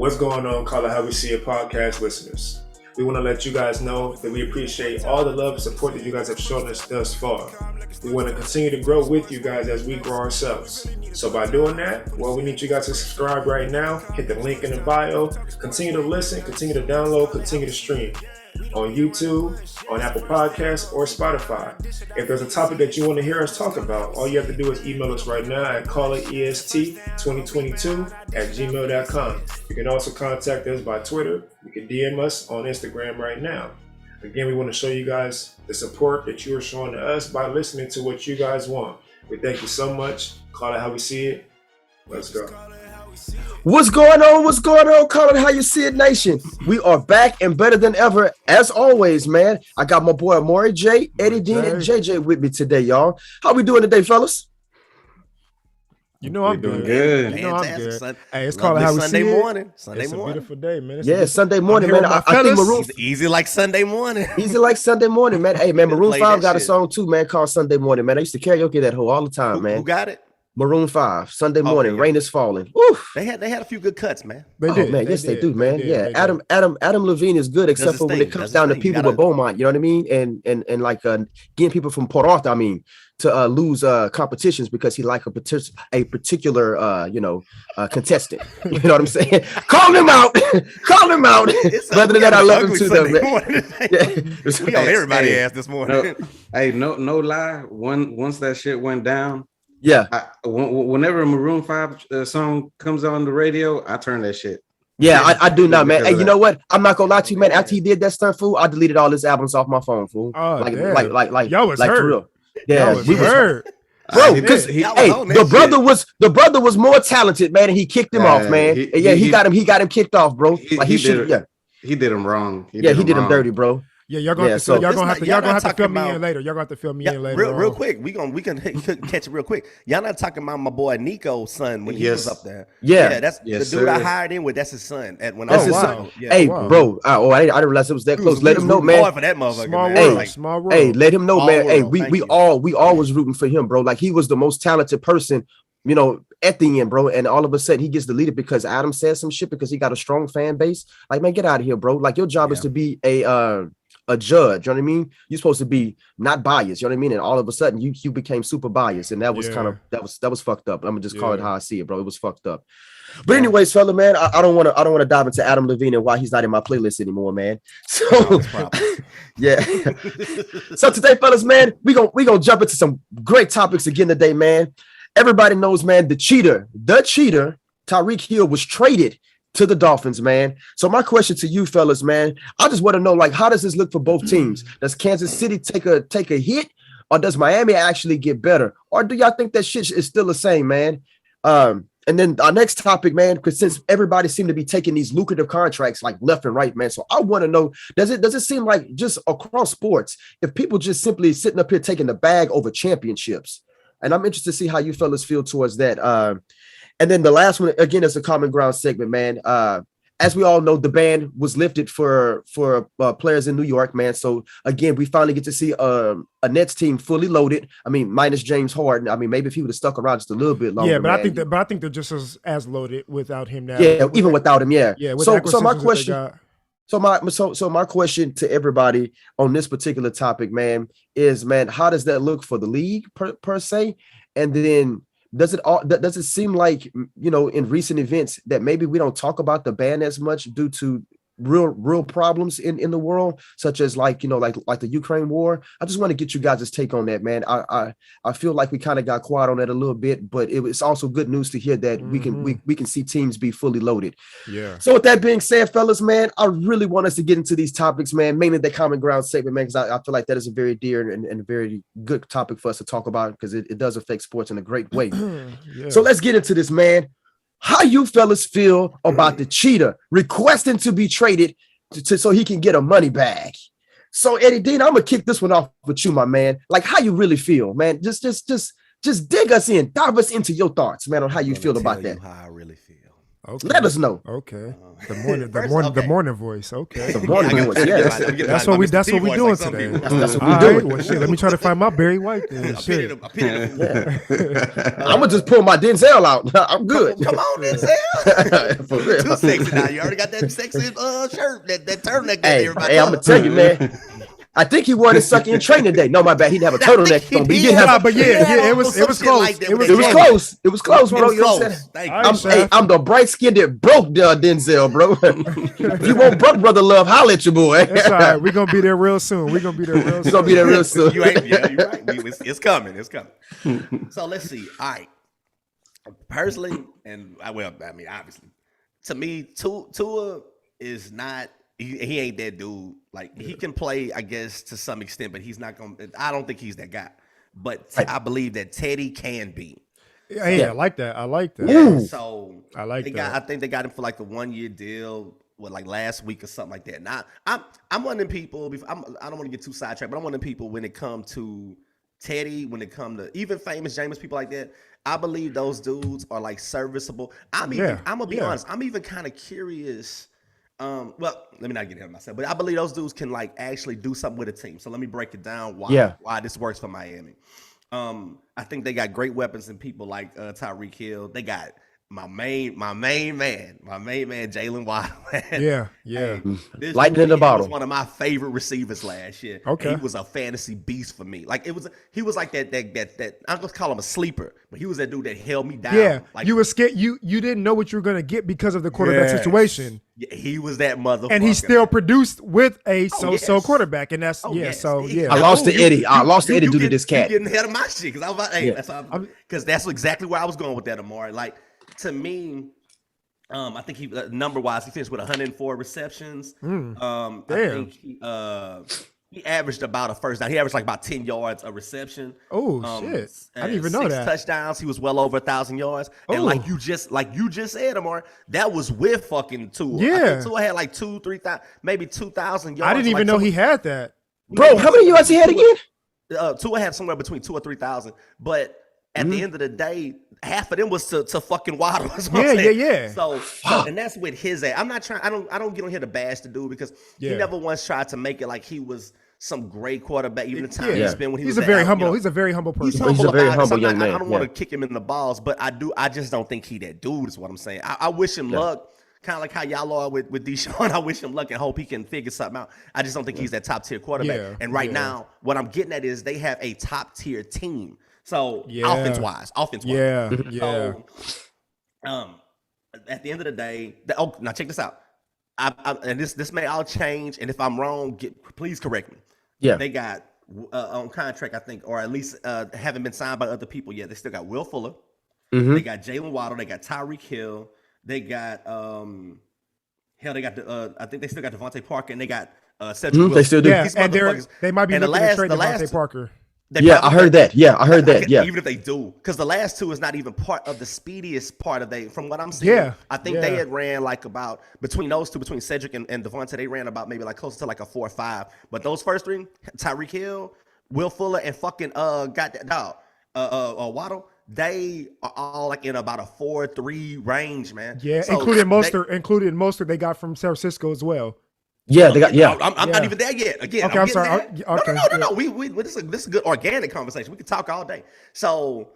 What's going on, Call It How We See It podcast listeners? We want to let you guys know that we appreciate all the love and support that you guys have shown us thus far. We want to continue to grow with you guys as we grow ourselves. So by doing that, well, we need you guys to subscribe right now, hit the link in the bio, continue to listen, continue to download, continue to stream on YouTube, on Apple Podcasts, or Spotify. If there's a topic that you want to hear us talk about, all you have to do is email us right now at callitest2022@gmail.com. You can also contact us by Twitter. You can DM us on Instagram right now. Again, we want to show you guys the support that you are showing to us by listening to what you guys want. We thank you so much. Call it how we see it. Let's go. What's going on? What's going on? Call it how you see it, nation. We are back and better than ever, as always, man. I got my boy Amari J, Eddie Dean, and JJ with me today, y'all. How we doing today, fellas? You know I'm doing good. You know I'm good. Son, hey, it's called how we Sunday see morning. It. Sunday it's morning. A beautiful day, man. Sunday morning, man. I think Maroon easy like Sunday morning. Easy like Sunday morning, man. Hey, man, Maroon 5 got a song too, man, called Sunday Morning, man. I used to karaoke that hoe all the time, man. Who got it? Maroon 5, Sunday morning, yeah. Rain is Falling. Oof. They had a few good cuts, man. They did. Man, yes, they do, man. They Adam Levine is good, except for when it comes down to people with Beaumont, you know what I mean? And like getting people from Port Arthur, to lose competitions because he like a particular contestant. You know what I'm saying? Call him out. Call him out. Rather than that, I love him too, though, man. We on everybody's ass this morning. No lie. Once that shit went down, whenever a Maroon 5 song comes on the radio, I turn that shit. Yeah, I do not, man. Hey, you know what? I'm not gonna lie to you, man. After he did that stunt, fool, I deleted all his albums off my phone, fool. Oh, like y'all was hurt. For real. Yeah, we hurt. Bro, because the brother was more talented, man, and he kicked him off, man. He got him kicked off, bro. He did him wrong. He did him dirty, bro. Yeah, y'all gonna have to fill me in later. Y'all gonna have to fill me in later. Real quick. We can catch it real quick. Y'all not talking about my boy Nico's son when he was up there. Yeah, that's the dude I hired in with. That's his son. Bro. I didn't realize it was that close. Let him know, man. For that motherfucker, small world. Hey, let him know, man. Hey, we all was rooting for him, bro. Like he was the most talented person, at the end, bro, and all of a sudden he gets deleted because Adam said some shit because he got a strong fan base. Like, man, get out of here, bro. Like your job is to be a judge, you know what I mean? You're supposed to be not biased, you know what I mean? And all of a sudden you became super biased, and that was that was fucked up. I'm gonna just call it how I see it, bro. It was fucked up. But anyways, fella, man, I don't want to dive into Adam Levine and why he's not in my playlist anymore, man. So yeah. So today, fellas, man, we gonna jump into some great topics again today, man. Everybody knows, man, the cheater, Tyreek Hill was traded to the Dolphins, man. So my question to you fellas, man, I just want to know, like, how does this look for both teams? Does Kansas City take a hit, or does Miami actually get better? Or do y'all think that shit is still the same, man? And then our next topic, man, because since everybody seemed to be taking these lucrative contracts like left and right, man. So I want to know, does it seem like just across sports, if people just simply sitting up here taking the bag over championships? And I'm interested to see how you fellas feel towards that. And then the last one, again, is a common ground segment, man. As we all know, the ban was lifted for players in New York, man. So again, we finally get to see a Nets team fully loaded. Minus James Harden. Maybe if he would have stuck around just a little bit longer. Yeah, but man. I think they're just as loaded without him now. Yeah, even without him. Yeah. Yeah. So my question. So my question to everybody on this particular topic, man, is, man, how does that look for the league per se? And then does it seem like, in recent events that maybe we don't talk about the ban as much due to real problems in the world, such as like the Ukraine war? I just want to get you guys' take on that, man. I feel like we kind of got quiet on that a little bit, but it's also good news to hear that we can see teams be fully loaded. Yeah. So with that being said, fellas, man, I really want us to get into these topics, man, mainly the common ground segment, man, because I feel like that is a very dear and very good topic for us to talk about, because it does affect sports in a great way. Yeah. So let's get into this, man. How you fellas feel about the cheater requesting to be traded so he can get a money bag? So Eddie Dean, I'm gonna kick this one off with you, my man. Like, how you really feel, man? Just dig us in, dive us into your thoughts, man, on how you feel about that. How I really feel. Okay. Let us know. Okay. The morning voice. Okay. The morning voice. Yes. That's what we doing today. That's what we doing. Well, shit. Let me try to find my Barry White then. Shit. I'm gonna just pull my Denzel out. I'm good. Come on, Denzel. For real. Too sexy now. You already got that sexy shirt, that turtleneck. Hey, I'm gonna tell you, man. I think he wore his sucking in training day. No, my bad. He didn't have a turtleneck on, but he did have. But yeah, it was close. Like it was close. It was close, bro. You know what I'm saying? I'm the bright skinned that broke Denzel, bro. If you want broke brother love, holla at your boy. That's all right. We're gonna be there real soon. We're gonna be there real soon. You're right. It's coming. It's coming. So let's see. All right. Personally, and obviously, to me, Tua is not. He ain't that dude. Like he can play, I guess, to some extent, but he's not gonna. I don't think he's that guy. But I believe that Teddy can be. Yeah, I like that. Yeah, so I like that. I think they got him for like the 1 year deal with like last week or something like that. Now I'm one of them people. I don't want to get too sidetracked, but I'm one of them people when it comes to Teddy, when it comes to even famous Jameis, people like that. I believe those dudes are like serviceable. I'm gonna be honest. I'm even kind of curious. Well, let me not get ahead of myself, but I believe those dudes can like actually do something with a team. So let me break it down why this works for Miami. I think they got great weapons and people like Tyreek Hill. They got my main man, Jalen Waddle. Yeah. Hey, lightning in the bottle. Was one of my favorite receivers last year. Okay, he was a fantasy beast for me. Like he was like that. I'm gonna call him a sleeper, but he was that dude that held me down. Yeah, like, you were scared. You didn't know what you were gonna get because of the quarterback situation. Yeah, he was that motherfucker, and he still produced with a so quarterback, and that's So I lost to Eddie. I lost to Eddie due to this cat. You getting ahead of my shit because I was like, hey, that's exactly where I was going with that, Amari. Like. To me, I think he number-wise, he finished with 104 receptions. I think he averaged about a first down. He averaged like about 10 yards a reception. Oh shit! I didn't even know that. 6 touchdowns. He was well over 1,000 yards. And like you just said, Amar, that was with fucking Tua. Yeah, I think Tua had like 2,000-3,000, maybe 2,000 yards. I didn't even know he had that. Bro, how many yards he had again? Tua had somewhere between 2,000 or 3,000, but. At the end of the day, half of them was to fucking Waddle. Yeah. So and that's with his ass. I'm not trying. I don't get on here to bash the dude because he never once tried to make it like he was some great quarterback. Even the time he spent when he was a very humble. He's a very humble person. He's a very humble young man. I don't want to kick him in the balls, but I just don't think he that dude. Is what I'm saying. I wish him luck. Kind of like how y'all are with Deshaun. I wish him luck and hope he can figure something out. I just don't think he's that top tier quarterback. Yeah, and right now, what I'm getting at is they have a top tier team. So offense wise. Yeah. So, at the end of the day, now check this out. And this may all change. And if I'm wrong, please correct me. Yeah. They got on contract, I think, or at least haven't been signed by other people yet. They still got Will Fuller. Mm-hmm. They got Jalen Waddle. They got Tyreek Hill. They got they got I think they still got Devontae Parker, and they got Cedric Wilson. They still do. Yeah, and they might be looking to trade Devontae Parker. I heard that. Yeah. Even if they do, because the last two is not even part of the speediest part of from what I'm seeing. Yeah. I think they had ran like about between those two, between Cedric and Devontae, they ran about maybe like close to like a 4 or 5. But those first three, Tyreek Hill, Will Fuller, and fucking Waddle, they are all like in about a 4-3 range, man. Yeah, so including Mostert they got from San Francisco as well. Yeah, they got. Yeah, I'm not even there yet. Again, okay, I'm sorry. No. This is a good organic conversation. We can talk all day. So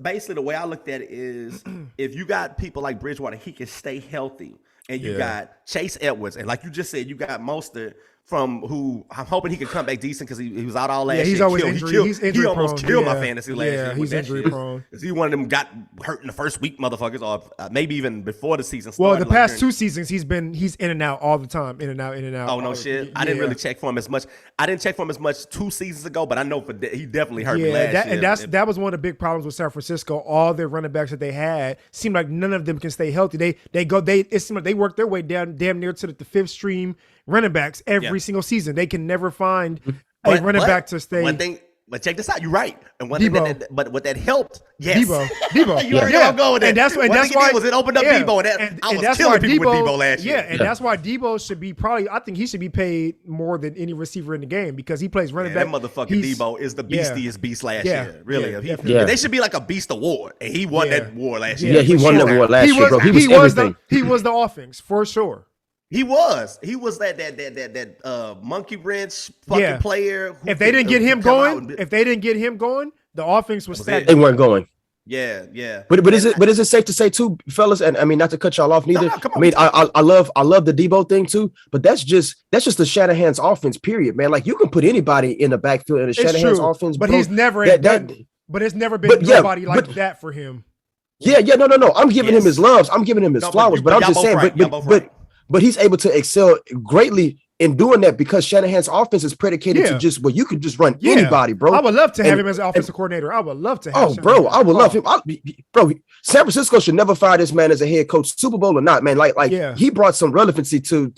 basically, the way I looked at it is, if you got people like Bridgewater, he can stay healthy, and you got Chase Edwards, and like you just said, you got Mostert. From who I'm hoping he can come back decent because he was out all last year. He's always injury. He's injury He almost prone. killed my fantasy last year. Yeah, he's injury prone. Because he one of them got hurt in the first week, motherfuckers, or maybe even before the season started. Well, the past 2 seasons he's in and out all the time, in and out. Oh no, shit! I didn't really check for him as much. I didn't check for him as much 2 seasons ago, but I know he definitely hurt me last year. And that was one of the big problems with San Francisco. All their running backs that they had seemed like none of them can stay healthy. It seemed like they work their way down damn near to the 5th stream running backs every single season. They can never find a running back to stay. But check this out. You're right. And but what that helped, yes. Debo. You already know I'm going with that. And that's why it opened up Debo. And I was killing people with Debo last year. And that's why Debo should be I think he should be paid more than any receiver in the game because he plays running back. That motherfucking Debo is the beastiest beast last year. Really. Yeah, they should be like a beast award. And he won that award last year. Yeah, he won that award last year, bro. He was everything. He was the offense for sure. He was that monkey wrench fucking player. If they didn't get him going, the offense was stagnant. They weren't going. Yeah. But is it safe to say too, fellas? And I mean, not to cut y'all off neither. I mean, I love the Debo thing too, but that's just the Shanahan's offense. Period, man. Like you can put anybody in the backfield in the Shanahan's offense, but bro. he's never but it's never been nobody like that for him. Yeah, no. I'm giving him his loves. I'm giving him his flowers, but I'm just saying, but he's able to excel greatly in doing that because Shanahan's offense is predicated to just you could just run anybody, bro. I would love to have him as an offensive coordinator. I would love to have bro, I would love him. Bro, San Francisco should never fire this man as a head coach, Super Bowl or not, man. He brought some relevancy to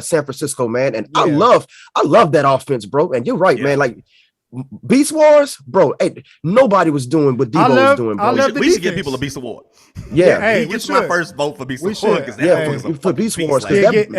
San Francisco, man. And I love that offense, bro. And you're right, man. Like Beast Wars, bro. Hey, nobody was doing what Debo was doing, bro. We should give people a Beast Award. Yeah, he gets my first vote for Beast Award because for Beast Wars. He'll get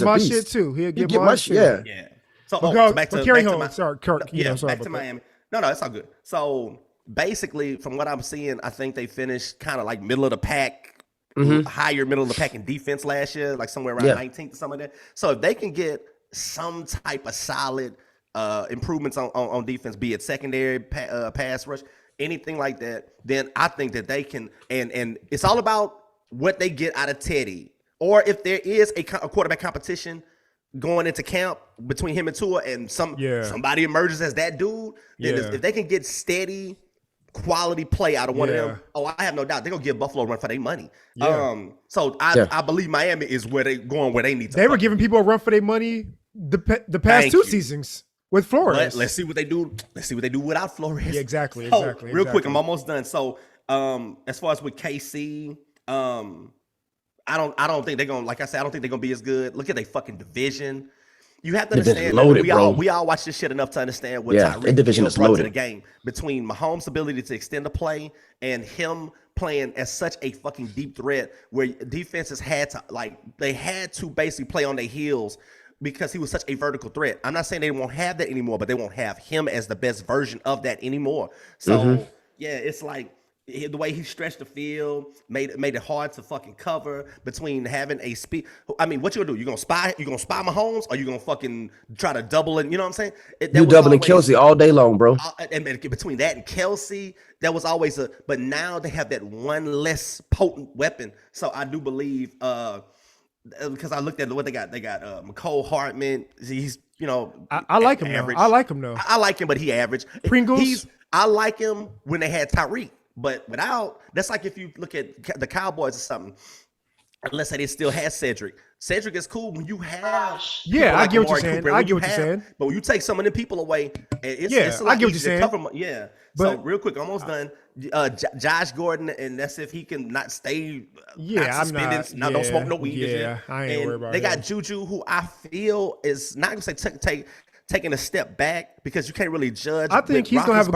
my shit too. He'll get my shit. Yeah. So back to Kirk. Back to Miami. No, it's all good. So basically, from what I'm seeing, I think they finished kind of like middle of the pack, higher middle of the pack in defense last year, like somewhere around 19th or something like that. So if they can get some type of solid improvements on defense, be it secondary, pass rush, anything like that, then I think that they can, and it's all about what they get out of Teddy. Or if there is a quarterback competition going into camp between him and Tua and somebody emerges as that dude, then if they can get steady quality play out of one of them, I have no doubt they're gonna give Buffalo a run for their money. So I believe Miami is where they need to. They were giving people a run for their money the past two seasons. With Flores, but let's see what they do. Let's see what they do without Flores. Yeah, exactly. Real quick, I'm almost done. So, as far as with KC, I don't think they're gonna. Like I said, I don't think they're gonna be as good. Look at their fucking division. You have to understand that we all watch this shit enough to understand what Tyreek division is brought loaded to the game between Mahomes' ability to extend the play and him playing as such a fucking deep threat, where defenses had to basically play on their heels. Because he was such a vertical threat. I'm not saying they won't have that anymore, but they won't have him as the best version of that anymore. So, it's like the way he stretched the field made it hard to fucking cover between having a speed. I mean, what you gonna do? You gonna spy Mahomes, or you gonna fucking try to double it? You know what I'm saying? You doubling Kelsey all day long, bro. And between that and Kelsey, that was always but now they have that one less potent weapon. So I do believe, because I looked at what they got. They got McCole Hartman. He's I like him average. I like him though. I like him, but he average. Pringles. I like him when they had Tyreek, but without, that's like if you look at the Cowboys or something. Let's say they still have Cedric. Cedric is cool when you have. I get what you're saying. I get what you're saying. But when you take some of the people away, it's a lot I get what you're easier saying. to cover. So real quick, almost done. Josh Gordon, and that's if he can not stay. Not suspended. Don't smoke no weed. I ain't worried about it. They got Juju, who I feel is not gonna say taking a step back because you can't really judge. I think he's gonna have a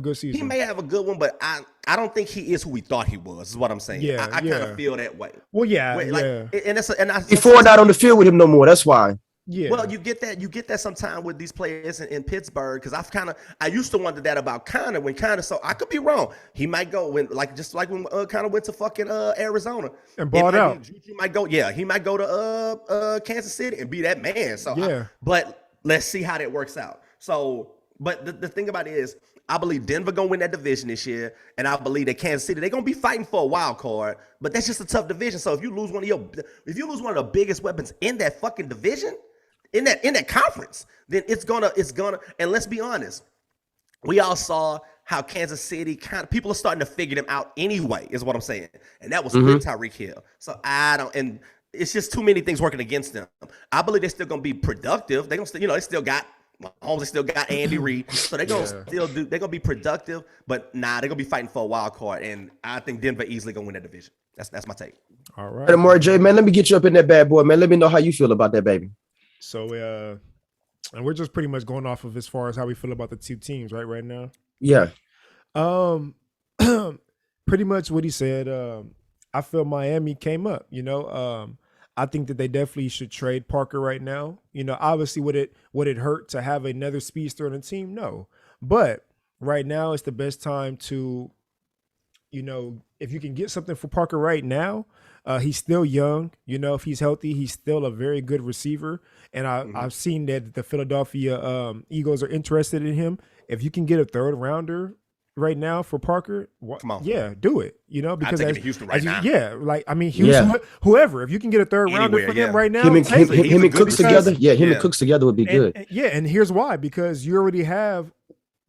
good season. He may have a good one, but I don't think he is who we thought he was. Is what I'm saying. I kind of feel that way. Well, And before not on the field with him no more. That's why. Yeah. Well, you get that sometime with these players in Pittsburgh, because I used to wonder that about Connor when Connor. So I could be wrong. He might go when when Connor went to fucking Arizona and balled out. Juju might go. Yeah, he might go to Kansas City and be that man. So but let's see how that works out. So, but the thing about it is, I believe Denver gonna win that division this year, and I believe that Kansas City, they're gonna be fighting for a wild card. But that's just a tough division. So if you lose one of the biggest weapons in that fucking division, in that conference, then it's gonna. And let's be honest, we all saw how Kansas City people are starting to figure them out anyway. Is what I'm saying, and that was with Tyreek Hill. So and it's just too many things working against them. I believe they're still gonna be productive. They're gonna still, they still got Mahomes, they still got Andy Reid, so they're gonna they're gonna be productive. But they're gonna be fighting for a wild card, and I think Denver easily gonna win that division. That's my take. All right, Amari J, man, let me get you up in that bad boy, man. Let me know how you feel about that, baby. So And we're just pretty much going off of as far as how we feel about the two teams, right now. Yeah. Pretty much what he said. I feel Miami came up, I think that they definitely should trade Parker right now. Obviously would it hurt to have another speedster on the team? No. But right now it's the best time to, if you can get something for Parker right now, he's still young. If he's healthy, he's still a very good receiver. And I've seen that the Philadelphia Eagles are interested in him. If you can get a third rounder right now for Parker, come on, yeah, do it. Because I'm taking Houston right now. Houston, whoever. If you can get a third rounder for them right now, him and Cooks together. Him and Cooks together would be good. And here's why: because you already have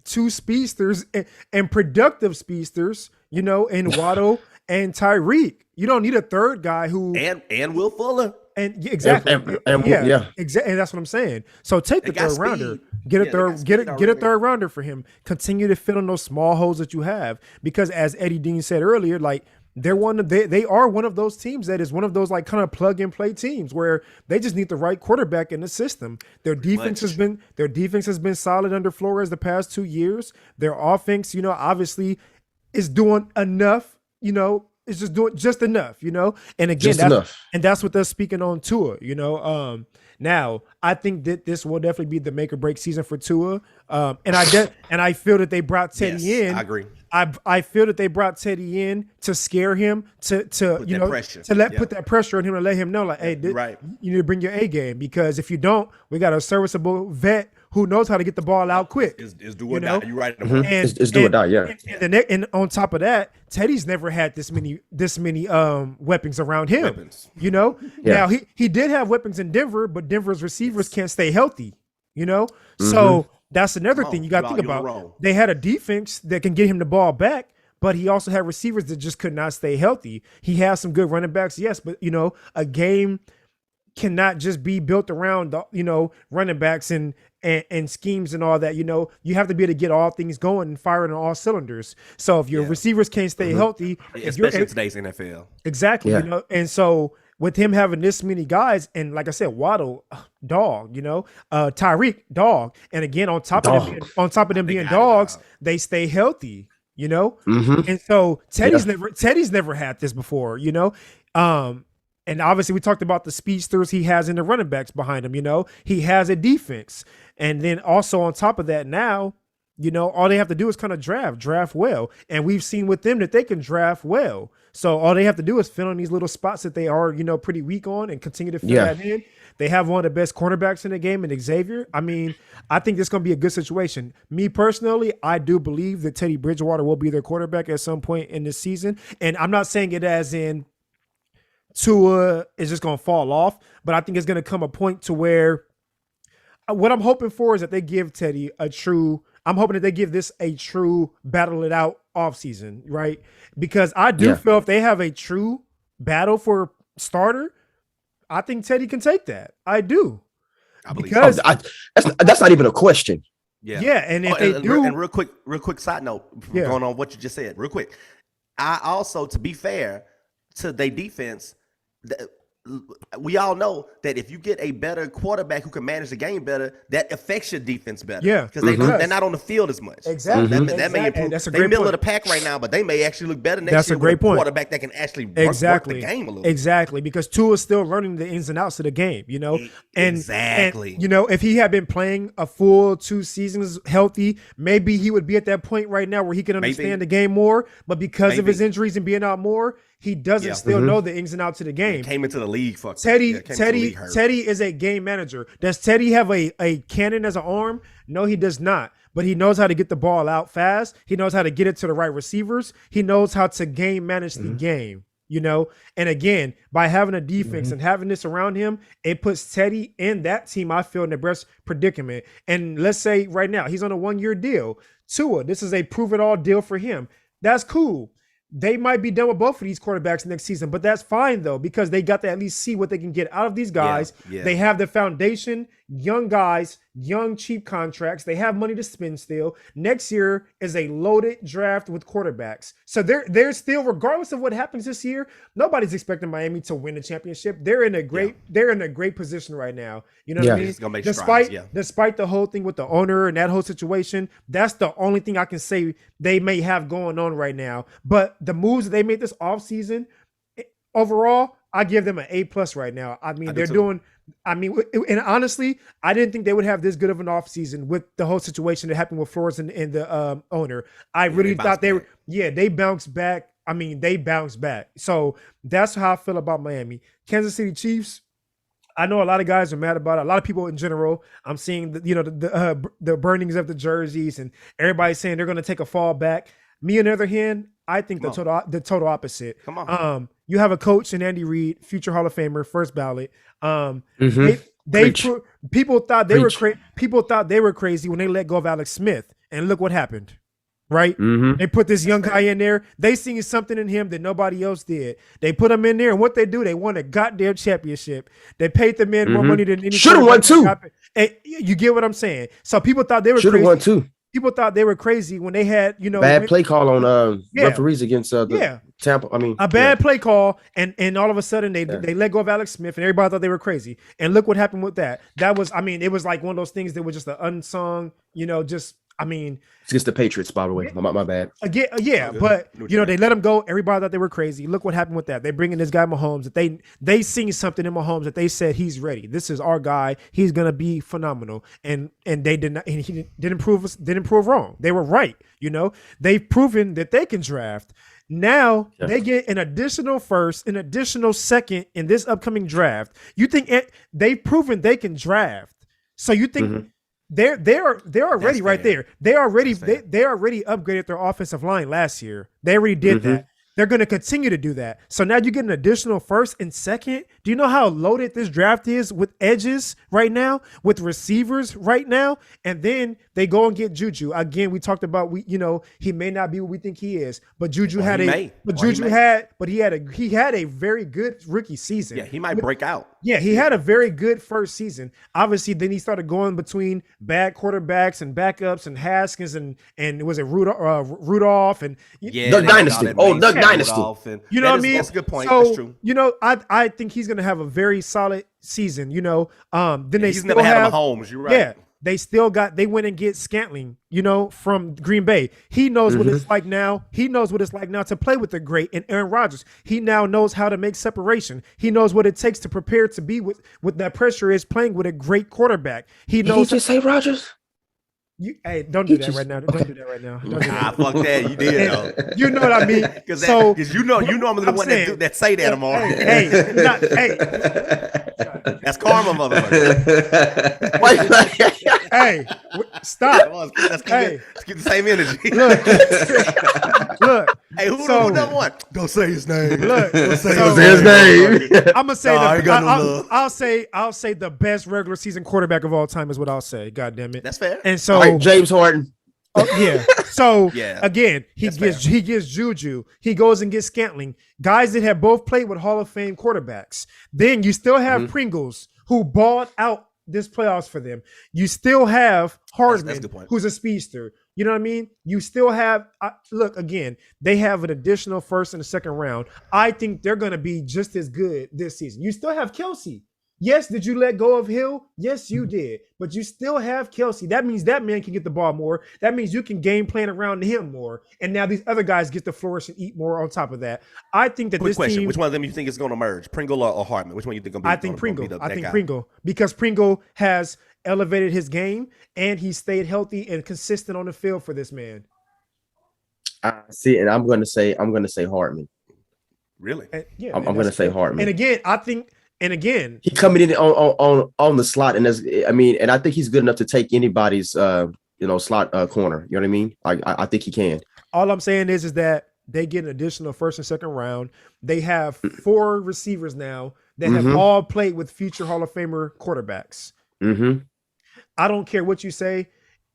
two speedsters and productive speedsters, in Waddle and Tyreek. You don't need a third guy who and Will Fuller. And exactly, exactly, and that's what I'm saying. So take the third rounder, get a third rounder for him. Continue to fill in those small holes that you have, because as Eddie Dean said earlier, like they are one of those teams that is one of those like kind of plug and play teams where they just need the right quarterback in the system. Their defense has been solid under Flores the past 2 years. Their offense, obviously, is doing enough. It's just doing just enough, and again, that's what they're speaking on Tua, now I think that this will definitely be the make or break season for Tua. And I feel that they brought Teddy in. I agree. I feel that they brought Teddy in to scare him, to put that pressure on him and let him know, like, hey, you need to bring your A game, because if you don't, we got a serviceable vet who knows how to get the ball out quick. Is do or die. You're right. It's do or die. Yeah. And on top of that, Teddy's never had this many weapons around him. Yeah. Now he did have weapons in Denver, but Denver's receivers can't stay healthy. So that's another thing you got to think about. They had a defense that can get him the ball back, but he also had receivers that just could not stay healthy. He has some good running backs, yes, but a game cannot just be built around running backs and schemes and all that. You have to be able to get all things going and firing on all cylinders. So if your receivers can't stay healthy, especially in today's NFL, exactly. And so with him having this many guys, and like I said, Waddle, dog, Tyreek, dog, and again on top of them being dogs, they stay healthy. And so Teddy's never had this before. And obviously we talked about the speedsters he has in the running backs behind him. He has a defense, and then also on top of that now, all they have to do is kind of draft well, and we've seen with them that they can draft well. So all they have to do is fill in these little spots that they are, pretty weak on, and continue to fill that in. They have one of the best cornerbacks in the game in Xavier. I mean, I think this is going to be a good situation. Me personally, I do believe that Teddy Bridgewater will be their quarterback at some point in this season. And I'm not saying it as in Tua is just going to fall off, but I think it's going to come a point to where what I'm hoping for is that they give Teddy I'm hoping that they give this a true battle it out offseason, right? Because I do feel if they have a true battle for starter, I think Teddy can take that. I do. Because that's not even a question. Yeah. And if they do, and real quick side note, going on what you just said, real quick. I also, to be fair to their defense, we all know that if you get a better quarterback who can manage the game better, that affects your defense better. Yeah, because they're not on the field as much. Exactly. That may improve. That's a they great middle point. of the pack right now, but they may actually look better next That's year. a great point. Quarterback that can actually work the game a little. Exactly, because Tua is still learning the ins and outs of the game. And exactly. And, if he had been playing a full 2 seasons healthy, maybe he would be at that point right now where he can understand the game more. But because of his injuries and being out more, he doesn't still know the ins and outs of the game. He came into the league for Teddy is a game manager. Does Teddy have a cannon as an arm? No, he does not. But he knows how to get the ball out fast. He knows how to get it to the right receivers. He knows how to game manage the game, And again, by having a defense and having this around him, it puts Teddy and that team, I feel, in the best predicament. And let's say right now, he's on a 1-year deal. Tua, this is a prove-it-all deal for him. That's cool. they might be done with both of these quarterbacks next season, but that's fine though, because they got to at least see what they can get out of these guys. Yeah. They have the foundation, young guys, young cheap contracts. They have money to spend still. Next year is a loaded draft with quarterbacks. So they're still, regardless of what happens this year, nobody's expecting Miami to win the championship. They're in a great position right now. You know what I mean? It's gonna make strides, Despite the whole thing with the owner and that whole situation, that's the only thing I can say they may have going on right now. But the moves that they made this offseason, overall, I give them an A+ right now. I mean, and honestly, I didn't think they would have this good of an offseason with the whole situation that happened with Flores and the owner. I really thought they bounced back. I mean, they bounced back. So that's how I feel about Miami. Kansas City Chiefs, I know a lot of guys are mad about it. A lot of people in general. I'm seeing the burnings of the jerseys and everybody saying they're going to take a fall back. Me, on the other hand, I think the total opposite. Come on. You have a coach in Andy Reid, future Hall of Famer, first ballot. People thought they were crazy when they let go of Alex Smith, and look what happened. Right? Mm-hmm. They put this young guy in there. They seen something in him that nobody else did. They put him in there, and what they do, they won a goddamn championship. They paid the man more money than any. Should have won two. Hey, you get what I'm saying? So people thought they were should have won two. People thought they were crazy when they had, bad play call on referees against Tampa. I mean, a bad play call, and all of a sudden they let go of Alex Smith, and everybody thought they were crazy. And look what happened with that. That was, it was like one of those things that was just an unsung, it's against the Patriots, by the way. My bad. Again, but they let him go. Everybody thought they were crazy. Look what happened with that. They bring in this guy Mahomes that they seen something in Mahomes that they said he's ready. This is our guy. He's gonna be phenomenal. And they did not. And he didn't prove wrong. They were right. They've proven that they can draft. Now they get an additional first, an additional second in this upcoming draft. You think they've proven they can draft? So you think? Mm-hmm. They're already right there. They already upgraded their offensive line last year. They already did that. They're going to continue to do that. So now you get an additional first and second. Do you know how loaded this draft is with edges right now, with receivers right now? And then they go and get Juju. Again, we talked about he may not be what we think he is, but Juju he had a very good rookie season. Yeah, he might break out. Yeah, he had a very good first season. Obviously, then he started going between bad quarterbacks and backups and Haskins and was it Rudolph and Duck Dynasty. Duck Dynasty. You know what I mean? That's a good point. So, that's true. I think he's gonna have a very solid season. Then he's never had Mahomes. You're right. Yeah. They went and get Scantling, from Green Bay. He knows what it's like now. He knows what it's like now to play with the great and Aaron Rodgers. He now knows how to make separation. He knows what it takes to prepare to be with that pressure is playing with a great quarterback. He knows. Did you just say Rodgers? Don't do that right now. Don't do that right now. Fuck that. You did though. You know what I mean? Because you normally the one that say that tomorrow. That's karma, motherfucker. Hey, stop. Let's keep the same energy. Look. Hey, who number one? Don't say his name. Look. Don't say his name. I'm gonna say I'll say the best regular season quarterback of all time is what I'll say. God damn it. That's fair. And so James Harden. Yeah. So again, he That's gets Juju. He goes and gets Scantling. Guys that have both played with Hall of Fame quarterbacks. Then you still have Pringles, who balled out this playoffs for them. You still have Hardman, who's a speedster. You know what I mean? You still have look again. They have an additional first and a second round. I think they're going to be just as good this season. You still have Kelsey. Yes, did you let go of Hill? Yes, you did. But you still have Kelsey. That means that man can get the ball more. That means you can game plan around him more. And now these other guys get to flourish and eat more on top of that. I think that Quick question. Which one of them you think is going to merge? Pringle or Hartman? Which one you think going to be? I think Pringle. Because Pringle has elevated his game and he stayed healthy and consistent on the field for this man. I see, and I'm going to say Hartman. Really? I'm going to say Hartman. And again, I think. And again, he coming in on the slot, and and I think he's good enough to take anybody's slot corner. You know what I mean? I think he can. All I'm saying is that they get an additional first and second round. They have 4 receivers now that have all played with future Hall of Famer quarterbacks. I don't care what you say.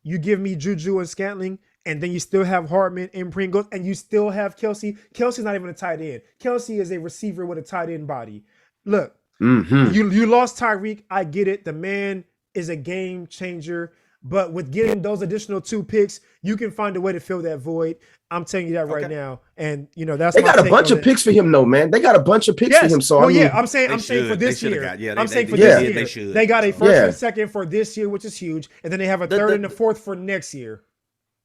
You give me Juju and Scantling, and then you still have Hartman and Pringles, and you still have Kelsey. Kelsey's not even a tight end. Kelsey is a receiver with a tight end body. Look, you lost Tyreek. I get it. The man is a game changer. But with getting those additional 2 picks, you can find a way to fill that void. I'm telling you that right now. And that's they got a bunch of picks for him, though, man. They got a bunch of picks for him. So I'm saying for this year. I'm saying for this year. They got a first and second for this year, which is huge, and then they have a third and a fourth for next year.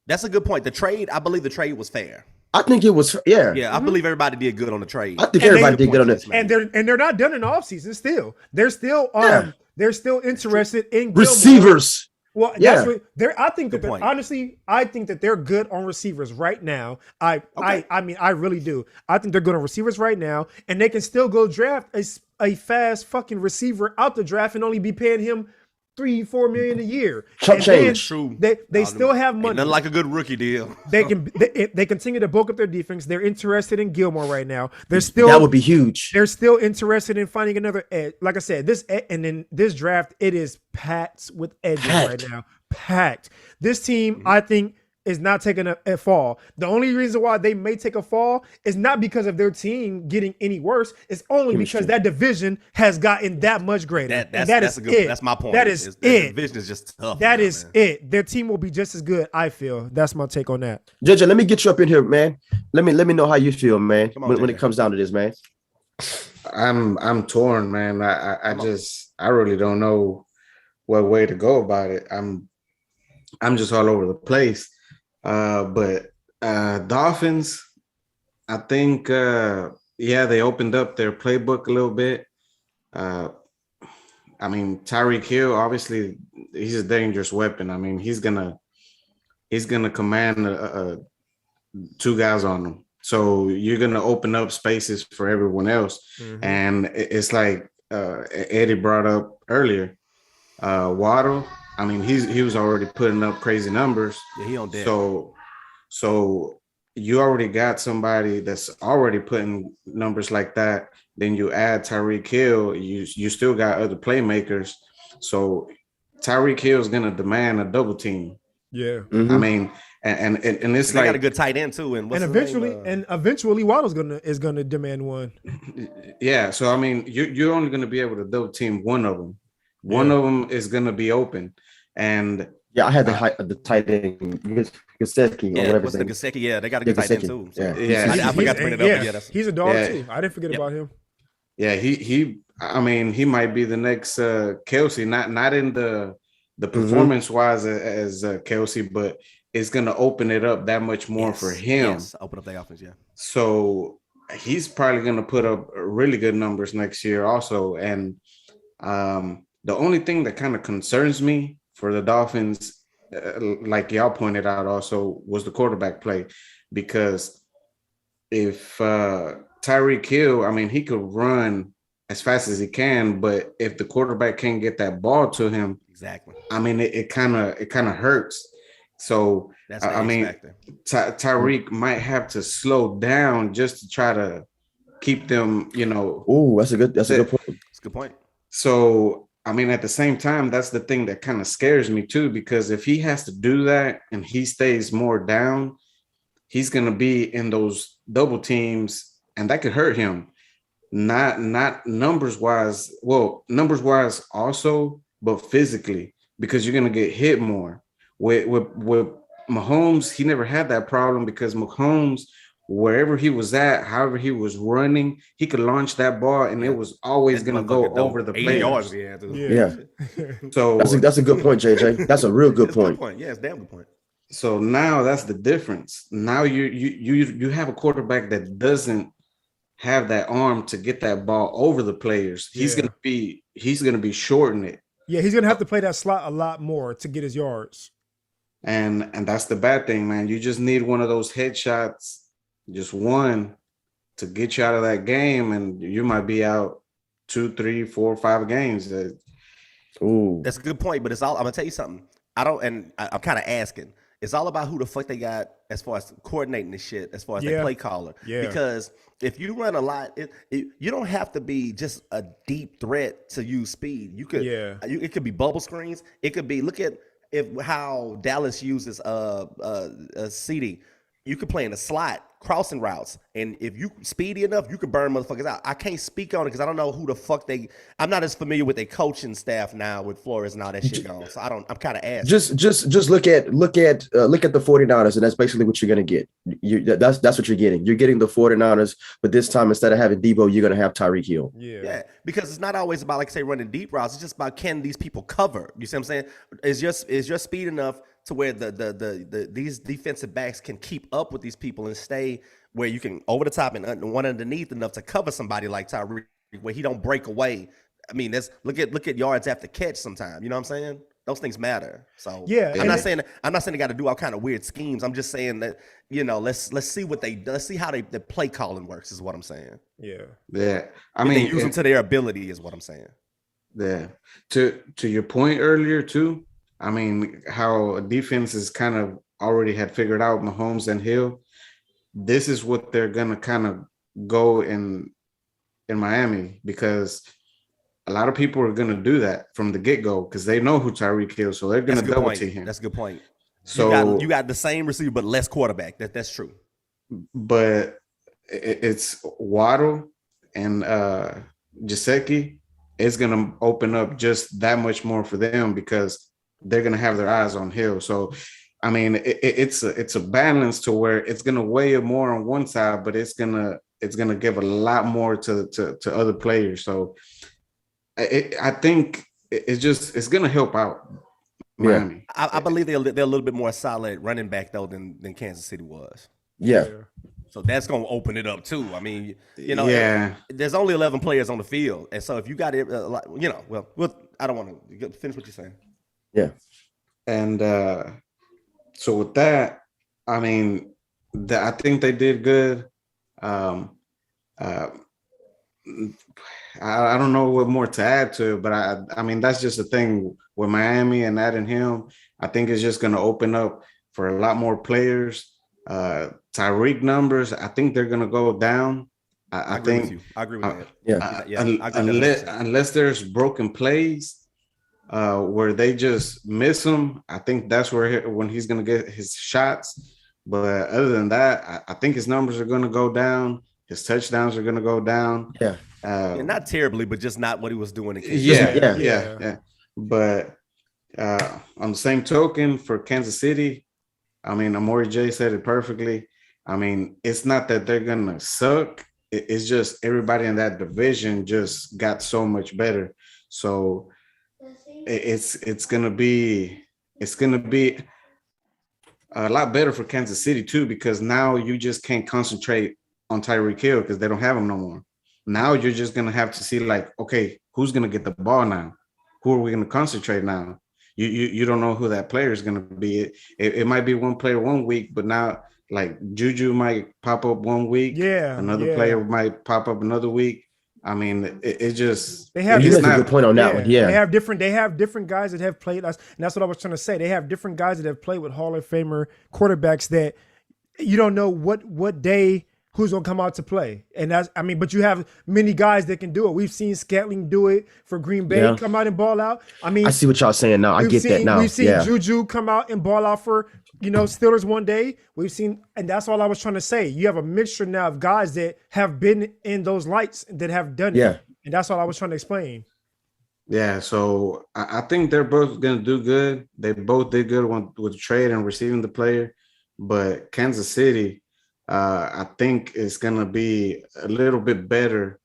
That's a good point. The trade, I believe the trade was fair. I think it was, yeah. I believe everybody did good on the trade. I think everybody did good on it. And they're not done in the offseason still. They're still interested in receivers. Well, that's what they're. I think that honestly, I think that they're good on receivers right now. I mean, I really do. I think they're good on receivers right now, and they can still go draft a fast fucking receiver out the draft and only be paying him $3-4 million a year. True. They still have money. Nothing like a good rookie deal. They continue to bulk up their defense. They're interested in Gilmore right now. That would be huge. They're still interested in finding another edge. Like I said, and then this draft, it is packed with edges right now. Packed. This team, I think, is not taking a fall. The only reason why they may take a fall is not because of their team getting any worse. It's only because that division has gotten that much greater. That's my point. That is it. The division is just tough. That is it. Their team will be just as good, I feel. That's my take on that. JJ, let me get you up in here, man. Let me know how you feel, man, when it comes down to this, man. I'm torn, man. I really don't know what way to go about it. I'm just all over the place. But Dolphins, I think, they opened up their playbook a little bit. I mean, Tyreek Hill, obviously, he's a dangerous weapon. I mean, he's gonna command 2 guys on him. So you're gonna open up spaces for everyone else. And it's like Eddie brought up earlier, Waddle. I mean, he was already putting up crazy numbers. Yeah, he on deck. So you already got somebody that's already putting numbers like that. Then you add Tyreek Hill. You still got other playmakers. So Tyreek Hill is gonna demand a double team. Yeah. I mean, and it's like got a good tight end too. And eventually Waddle's gonna demand one. Yeah. So I mean, you're only gonna be able to double team one of them. One of them is gonna be open, and I had the tight end Gesicki or whatever. What's the Gesicki? Yeah, they got a good tight end too. So. I forgot to bring it up. He's a dog too. I didn't forget about him. Yeah, he. I mean, he might be the next Kelsey. Not in the performance wise as Kelsey, but it's gonna open it up that much more for him. Yes, open up the offense. Yeah. So he's probably gonna put up really good numbers next year also, and the only thing that kind of concerns me for the Dolphins, like y'all pointed out also, was the quarterback play. Because if Tyreek Hill, I mean, he could run as fast as he can, but if the quarterback can't get that ball to him, exactly. I mean, it kind of hurts. So, that's I mean, Tyreek might have to slow down just to try to keep them, Oh, that's a good point. That's a good point. So, I mean, at the same time, that's the thing that kind of scares me too, because if he has to do that and he stays more down, he's going to be in those double teams and that could hurt him. Not numbers wise. Well, numbers wise also, but physically, because you're going to get hit more. With Mahomes, he never had that problem because Mahomes, wherever he was at, however he was running, he could launch that ball and it was always going to go over the players. Yeah. So that's a good point, JJ. That's a real good point. Yeah, it's a damn good point. So now that's the difference. Now you have a quarterback that doesn't have that arm to get that ball over the players. He's gonna be shorting it. Yeah, he's gonna have to play that slot a lot more to get his yards. And that's the bad thing, man. You just need one of those headshots, just one, to get you out of that game, and you might be out 2, 3, 4, 5 games. Ooh, that's a good point. But it's all. I'm gonna tell you something. I'm kind of asking. It's all about who the fuck they got as far as coordinating this shit, as far as their play caller. Yeah. Because if you run a lot, you don't have to be just a deep threat to use speed. You could, it could be bubble screens. It could be, look at if how Dallas uses CD, you could play in a slot, crossing routes, and if you speedy enough, you could burn motherfuckers out. I can't speak on it because I don't know who the fuck I'm not as familiar with their coaching staff now with Flores and all that shit going. So I'm kind of asking. Just look at the 49ers, and that's basically what you're gonna get. That's what you're getting. You're getting the 49ers, but this time instead of having Debo, you're gonna have Tyreek Hill. Yeah, because it's not always about, like say, running deep routes. It's just about, can these people cover? You see what I'm saying? Is your speed enough to where these defensive backs can keep up with these people and stay where you can over the top and one underneath enough to cover somebody like Tyreek, where he don't break away. I mean, look at yards after catch sometimes. You know what I'm saying? Those things matter. So yeah, I'm not saying they got to do all kind of weird schemes. I'm just saying that, let's see let's see how the play calling works is what I'm saying. Yeah. I mean, they use them to their ability is what I'm saying. Yeah. To your point earlier too. I mean, how defense is kind of already had figured out Mahomes and Hill. This is what they're gonna kind of go in Miami, because a lot of people are gonna do that from the get-go because they know who Tyreek Hill, so they're gonna double team him. That's a good point. So you got the same receiver but less quarterback. That's true. But it's Waddle and Gesicki. It's gonna open up just that much more for them because they're gonna have their eyes on Hill. So, I mean, it's a balance to where it's gonna weigh more on one side, but it's gonna give a lot more to other players. So, I think it's gonna help out Miami. I believe they're a little bit more solid running back though than Kansas City was. Yeah. So that's gonna open it up too. I mean, there's only 11 players on the field, and so if you got it, I don't want to finish what you're saying. Yeah. And so with that, I mean, I think they did good. I don't know what more to add to it, but I mean, that's just the thing with Miami and adding him. I think it's just going to open up for a lot more players. Tyreek numbers, I think they're going to go down. I agree with you. I agree with that. Unless there's broken plays, where they just miss him, I think that's when he's going to get his shots. But other than that, I think his numbers are going to go down. His touchdowns are going to go down. Yeah. Not terribly, but just not what he was doing. Yeah. But on the same token, for Kansas City, I mean, Amori J said it perfectly. I mean, it's not that they're going to suck. It's just everybody in that division just got so much better. So it's gonna be a lot better for Kansas City too, because now you just can't concentrate on Tyreek Hill because they don't have him no more. Now you're just gonna have to see, like, okay, who's gonna get the ball now? Who are we gonna concentrate now? You don't know who that player is gonna be. It might be one player one week, but now like Juju might pop up one week. Another player might pop up another week. I mean, it just they have a good point on that one. Yeah, they have different guys that have played us, and that's what I was trying to say. They have different guys that have played with Hall of Famer quarterbacks that you don't know what day who's gonna come out to play. And but you have many guys that can do it. We've seen Scantling do it for Green Bay, come out and ball out. I mean, I see what y'all saying now. I get that now. We've seen Juju come out and ball out for Steelers one day. We've seen, and that's all I was trying to say. You have a mixture now of guys that have been in those lights that have done it. And that's all I was trying to explain. Yeah, so I think they're both going to do good. They both did good with the trade and receiving the player. But Kansas City, I think it's going to be a little bit better.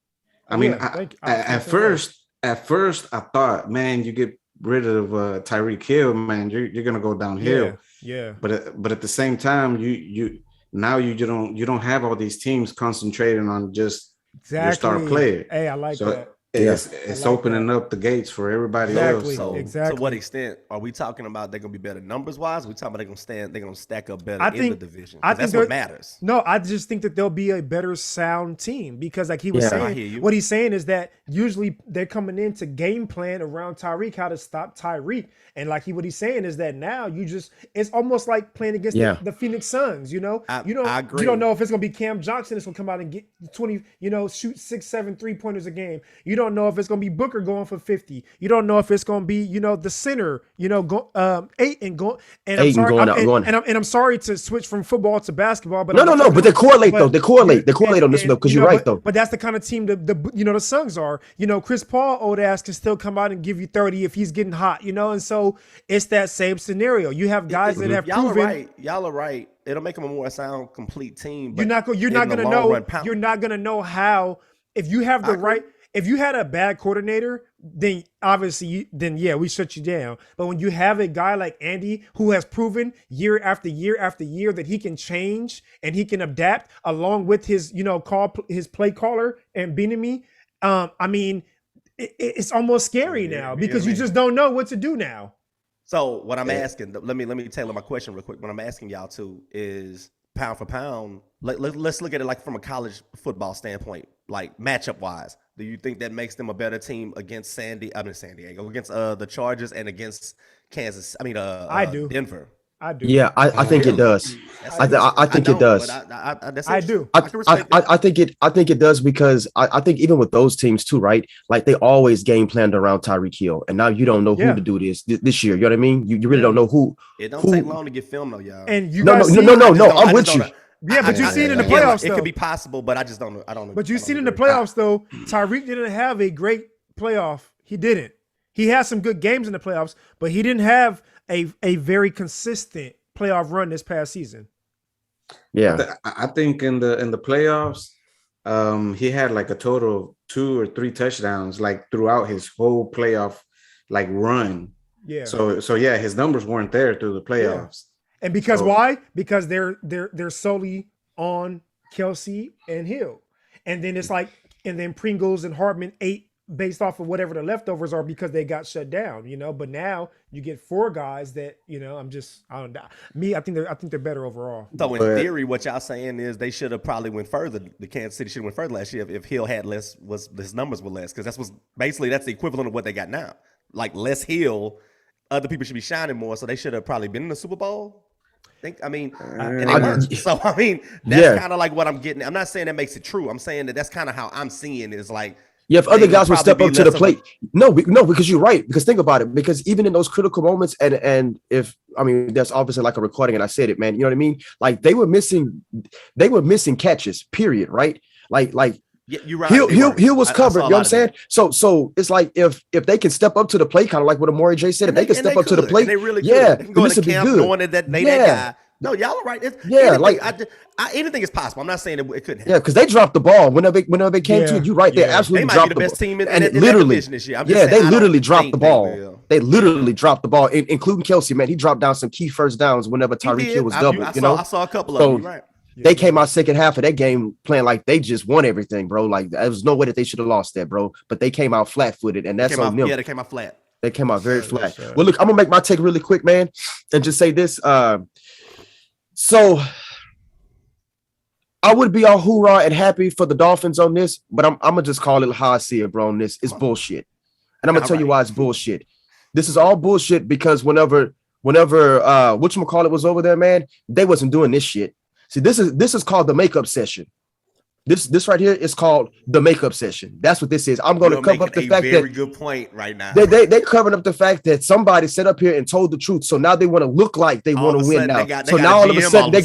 At first, I thought, man, you get rid of Tyreek Hill, man, you're going to go downhill. Yeah. But at the same time, you don't have all these teams concentrating on just your star player. Hey, I like that. It's opening up the gates for everybody else. So, to what extent are we talking about? They're gonna be better numbers wise. We talking about they're gonna stack up better in the division. I think that's what matters. No, I just think that they'll be a better sound team because, like he was saying, what he's saying is that usually they're coming in to game plan around Tyreek, how to stop Tyreek, and what he's saying is that now it's almost like playing against the Phoenix Suns. I agree. You don't know if it's gonna be Cam Johnson that's gonna come out and get 20, shoot 6-7 3-pointers a game. You don't know if it's going to be Booker going for 50. You don't know if it's going to be, the center, Ayton going. And I'm sorry, I'm sorry to switch from football to basketball, but no. But they correlate though. They correlate on this one because you're right though. But that's the kind of team the Suns are. Chris Paul, old ass, can still come out and give you 30 if he's getting hot. And so it's that same scenario. You have guys that have proven. Y'all are right. It'll make them a more sound, complete team. But you're not gonna know how if you have the right. If you had a bad coordinator, then obviously, we shut you down. But when you have a guy like Andy who has proven year after year after year that he can change and he can adapt, along with his his play caller and Bieniemy, it's almost scary now because you just don't know what to do now. So what I'm asking, let me tailor my question real quick. What I'm asking y'all too is pound for pound. Let's look at it like from a college football standpoint, like matchup wise. Do you think that makes them a better team against San Diego, against the Chargers and against Kansas? I do. Denver. I do. Yeah, I think it does. I think it does. I do. I think it does because I think even with those teams too, right? Like they always game planned around Tyreek Hill, and now you don't know who to do this year. You know what I mean? You really don't know who. It don't take long to get film though, y'all. And you no. I'm with you. Yeah, but you've seen in the playoffs, though. It could be possible, but I just don't know. I don't know. But you've seen in the playoffs, though, Tyreek didn't have a great playoff. He didn't. He had some good games in the playoffs, but he didn't have a very consistent playoff run this past season. Yeah, I think in the playoffs, he had like a total of 2 or 3 touchdowns like throughout his whole playoff like run. Yeah. So yeah, his numbers weren't there through the playoffs. Yeah. And because why? Because they're solely on Kelsey and Hill. And then it's like, and then Pringles and Hartman ate based off of whatever the leftovers are because they got shut down, But now you get 4 guys that, I think they're better overall. So in theory, what y'all saying is they should have probably went further. The Kansas City should have went further last year if Hill had less, his numbers were less, because that's the equivalent of what they got now. Like less Hill, other people should be shining more, so they should have probably been in the Super Bowl. That's kind of like what I'm getting. I'm not saying that makes it true. I'm saying that's kind of how I'm seeing it. Is like, yeah, if other guys would step up to the plate, no, because you're right. Because think about it. Because even in those critical moments, and if there's obviously like a recording, and I said it, man. You know what I mean? Like they were missing catches. Period. Right? Like. Yeah, you're right. Hill was covered. You know what I'm saying? So it's like if they can step up to the plate, kind of like what Amari J said, if they can step up to the plate, they really could. Yeah, they can go into camp knowing that they that guy. No, y'all are right. Anything is possible. I'm not saying it couldn't happen. Yeah, because they dropped the ball whenever they came to it. You're right. They absolutely dropped the ball. They might be the best team in that division this year. They literally dropped the ball. They literally dropped the ball, including Kelsey. Man, he dropped down some key first downs whenever Tyreek Hill was doubled. I saw a couple of them. Right. They came out second half of that game playing like they just won everything, bro. Like there was no way that they should have lost that, bro. But they came out flat-footed, and that's on them. Yeah, they came out flat. They came out very flat. Well, look, I'm gonna make my take really quick, man, and just say this. So I would be all hoorah and happy for the Dolphins on this, but I'm gonna just call it how I see it, bro. On this, it's bullshit, and I'm gonna tell you why it's bullshit. This is all bullshit because whenever whatchamacallit was over there, man, they wasn't doing this shit. See, this is called the makeup session. This right here is called the makeup session. That's what this is. I'm going to cover up the fact that very good point right now. They covering up the fact that somebody sat up here and told the truth. So now they want to look like they want to win now. So now all of a sudden they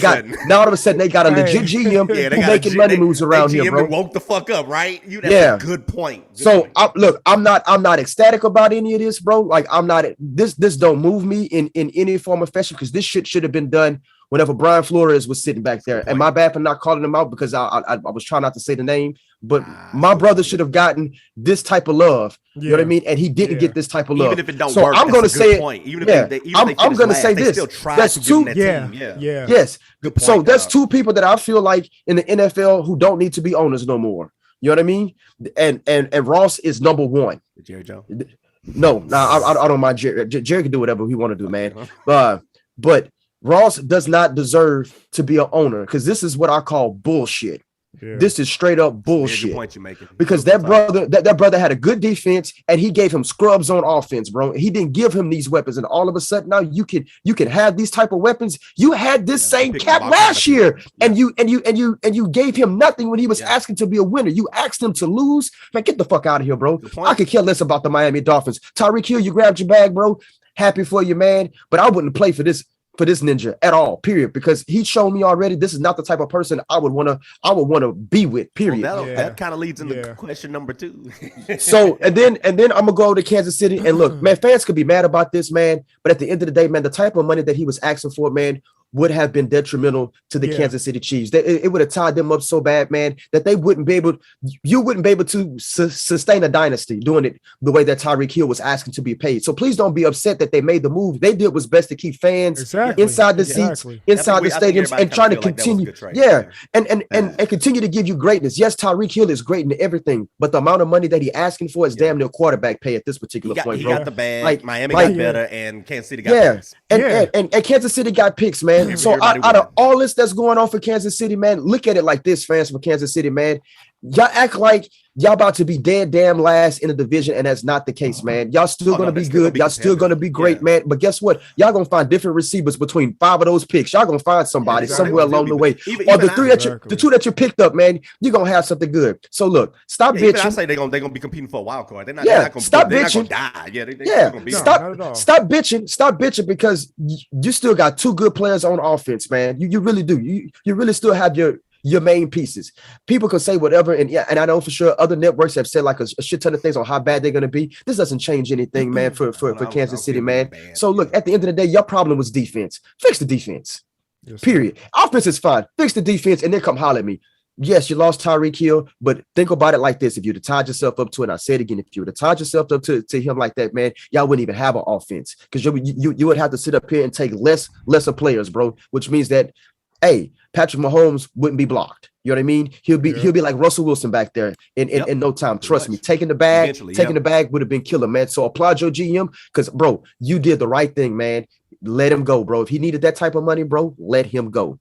got a legit GM who making money moves around here, bro. Woke the fuck up, right? That's a good point. So I'm not ecstatic about any of this, bro. Like I'm not. This don't move me in any form or fashion because this shit should have been done whenever Brian Flores was sitting back there. And my bad for not calling him out because I was trying not to say the name, but my brother should have gotten this type of love. You know what I mean? And he didn't get this type of love. Even if it don't work, I'm going to say it. Even if I'm going to say this. That's two. Yes. Good point, so there's 2 people that I feel like in the NFL who don't need to be owners no more. You know what I mean? And Ross is number 1. Jerry Jones? No, I don't mind Jerry. Jerry can do whatever he want to do, man. But Ross does not deserve to be an owner because this is what I call bullshit. Yeah. This is straight up Good bullshit. point you're making. Because that brother had a good defense and he gave him scrubs on offense, bro. He didn't give him these weapons, and all of a sudden now you can have these type of weapons. You had this same cap last year, and you gave him nothing when he was asking to be a winner. You asked him to lose. Man, get the fuck out of here, bro. I could care less about the Miami Dolphins. Tyreek Hill, you grabbed your bag, bro. Happy for you, man. But I wouldn't play for this ninja at all, period, because he's shown me already this is not the type of person I would want to be with, period. Well, that kind of leads into question number 2. So and then I'm gonna go to Kansas City, and look, man, fans could be mad about this, man, but at the end of the day, man, the type of money that he was asking for, man, would have been detrimental to the Kansas City Chiefs. It would have tied them up so bad, man, that you wouldn't be able to sustain a dynasty doing it the way that Tyreek Hill was asking to be paid. So please don't be upset that they made the move. They did what's best to keep fans inside the seats, inside the stadiums, and trying to continue. And continue to give you greatness. Yes, Tyreek Hill is great in everything, but the amount of money that he's asking for is damn near quarterback pay at this particular point, he bro. got the bag. Miami got better, and Kansas City got picks. And Kansas City got picks, man. So out of all this that's going on for Kansas City, man, look at it like this, fans from Kansas City, man. Y'all act like y'all about to be dead damn last in the division, and that's not the case, man. Y'all still gonna be good. Y'all still gonna be great, man. But guess what? Y'all gonna find different receivers between 5 of those picks. Y'all gonna find somebody somewhere along the way. Or the 2 that you picked up, man, you're gonna have something good. So look, stop bitching. I say they're gonna be competing for a wild card. They're not gonna stop bitching. Stop bitching because you still got 2 good players on offense, man. You really do. You really still have your main pieces. People can say whatever, and I know for sure other networks have said like a shit ton of things on how bad they're going to be. This doesn't change anything, man, for Kansas City, man. So look, at the end of the day, your problem was defense. Fix the defense. Period. Offense is fine. Fix the defense, and then come holler at me. Yes, you lost Tyreek Hill, but think about it like this. If you'd have tied yourself up to it, and I say it again, if you would have tied yourself up to him like that, man, y'all wouldn't even have an offense, because you would have to sit up here and take lesser players, bro, which means that, hey, Patrick Mahomes wouldn't be blocked. You know what I mean? He'll be like Russell Wilson back there in no time. Trust me. Taking the bag would have been killer, man. So applaud your GM, because, bro, you did the right thing, man. Let him go, bro. If he needed that type of money, bro, let him go.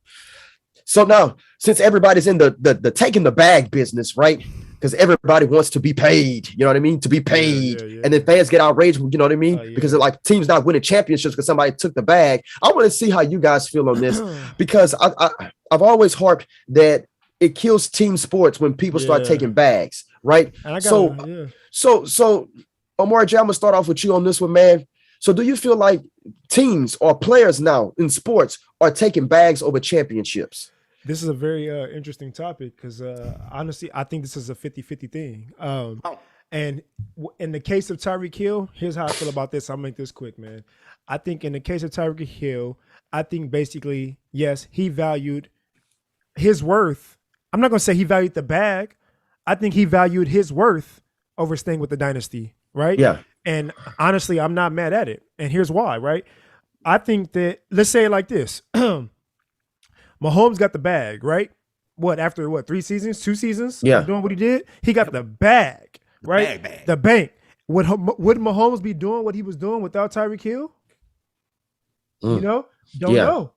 So now, since everybody's in the taking the bag business, right? Because everybody wants to be paid, you know what I mean? To be paid. And then fans get outraged, you know what I mean? Because like teams not winning championships because somebody took the bag. I want to see how you guys feel on this, because I've always harped that it kills team sports when people start taking bags, right? So Omar J, I'm gonna start off with you on this one, man. So do you feel like teams or players now in sports are taking bags over championships? This is a very interesting topic, because honestly, I think this is a 50-50 thing. And in the case of Tyreek Hill, here's how I feel about this. I'll make this quick, man. I think in the case of Tyreek Hill, I think basically, yes, he valued his worth. I'm not going to say he valued the bag. I think he valued his worth over staying with the dynasty, right? Yeah. And honestly, I'm not mad at it. And here's why, right? I think that, let's say it like this. Mahomes got the bag, right? After 2 seasons? Yeah. Doing what he did? He got the bag, right? Bag. The bank. Would Mahomes be doing what he was doing without Tyreek Hill? You know? Don't know.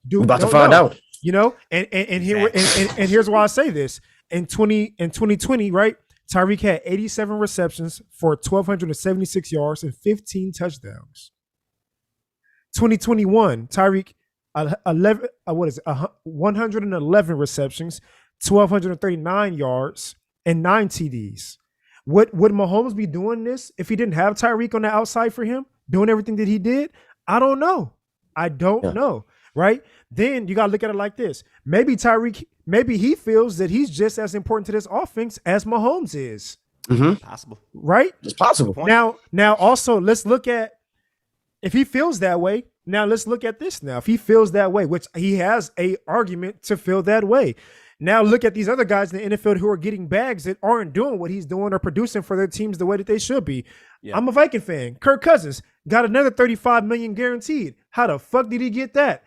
We're about to find out. You know? And here's why I say this. In 2020, right? Tyreek had 87 receptions for 1,276 yards and 15 touchdowns. 2021, Tyreek 111 receptions, 1,239 yards, and 9 TDs. Would Mahomes be doing this if he didn't have Tyreek on the outside for him, doing everything that he did? I don't know. I don't know, right? Then you got to look at it like this. Maybe he feels that he's just as important to this offense as Mahomes is. Possible. Right? It's possible. Now also, let's look at, if he feels that way, now let's look at this now. If he feels that way, which he has a argument to feel that way. Now look at these other guys in the NFL who are getting bags that aren't doing what he's doing or producing for their teams the way that they should be. Yeah. I'm a Viking fan. Kirk Cousins got another $35 million guaranteed. How the fuck did he get that?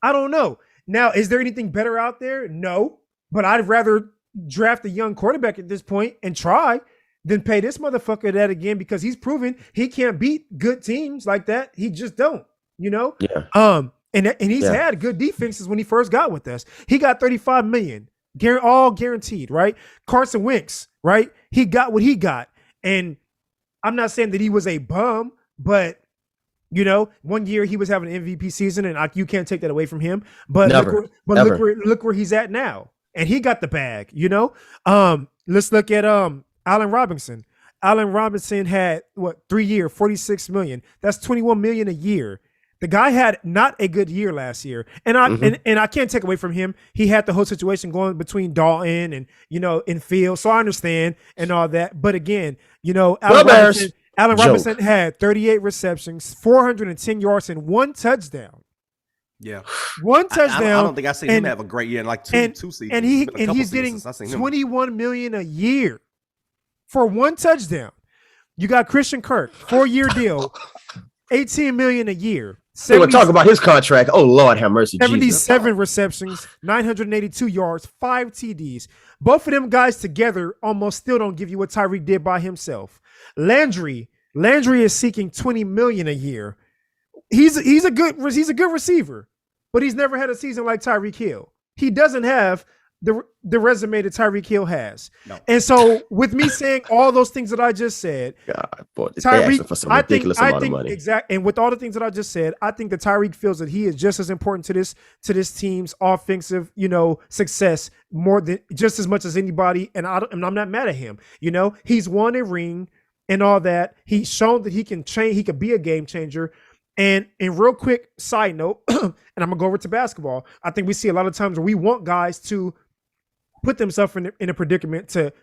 I don't know. Now, is there anything better out there? No, but I'd rather draft a young quarterback at this point and try than pay this motherfucker that again, because he's proven he can't beat good teams like that. He just don't. You know? Yeah. And he's had good defenses when he first got with us. He got $35 million. all guaranteed, right? Carson Wentz, right? He got what he got. And I'm not saying that he was a bum, but you know, 1 year he was having an MVP season, and you can't take that away from him. But look where he's at now, and he got the bag. You know, let's look at Allen Robinson. Allen Robinson had 3 year, $46 million. That's $21 million a year. The guy had not a good year last year, and I can't take away from him. He had the whole situation going between Dalton and in Field, so I understand and all that. But again, Allen Robinson had 38 receptions, 410 yards, and 1 touchdown. Yeah, 1 touchdown. I don't think I've seen him have a great year in like two seasons. And he's getting $21 million a year for 1 touchdown. You got Christian Kirk, 4-year deal, $18 million a year. We're gonna talk about his contract. Oh Lord, have mercy. 77 receptions, 982 yards, 5 TDs. Both of them guys together almost still don't give you what Tyreek did by himself. Landry is seeking $20 million a year. He's a good receiver, but he's never had a season like Tyreek Hill. He doesn't have the resume that Tyreek Hill has. No. And so with me saying all those things that I just said, Tyreek for some ridiculous amount of money. Exactly. And with all the things that I just said, I think that Tyreek feels that he is just as important to this team's offensive, success more than just as much as anybody. And I'm not mad at him. He's won a ring and all that. He's shown that he can change. He could be a game changer. And in real quick side note, and I'm gonna go over to basketball. I think we see a lot of times where we want guys to put themselves in a predicament to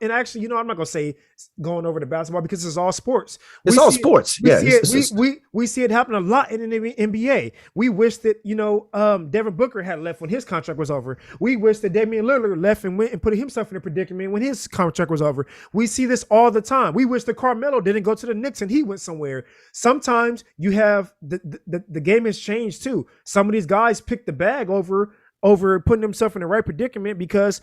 and actually, I'm not gonna say going over to basketball because it's all sports. It's all sports. We see it happen a lot in the NBA. We wish that Devin Booker had left when his contract was over. We wish that Damian Lillard left and went and put himself in a predicament when his contract was over. We see this all the time. We wish that Carmelo didn't go to the Knicks and he went somewhere. Sometimes you have the game has changed too. Some of these guys pick the bag over putting themselves in the right predicament because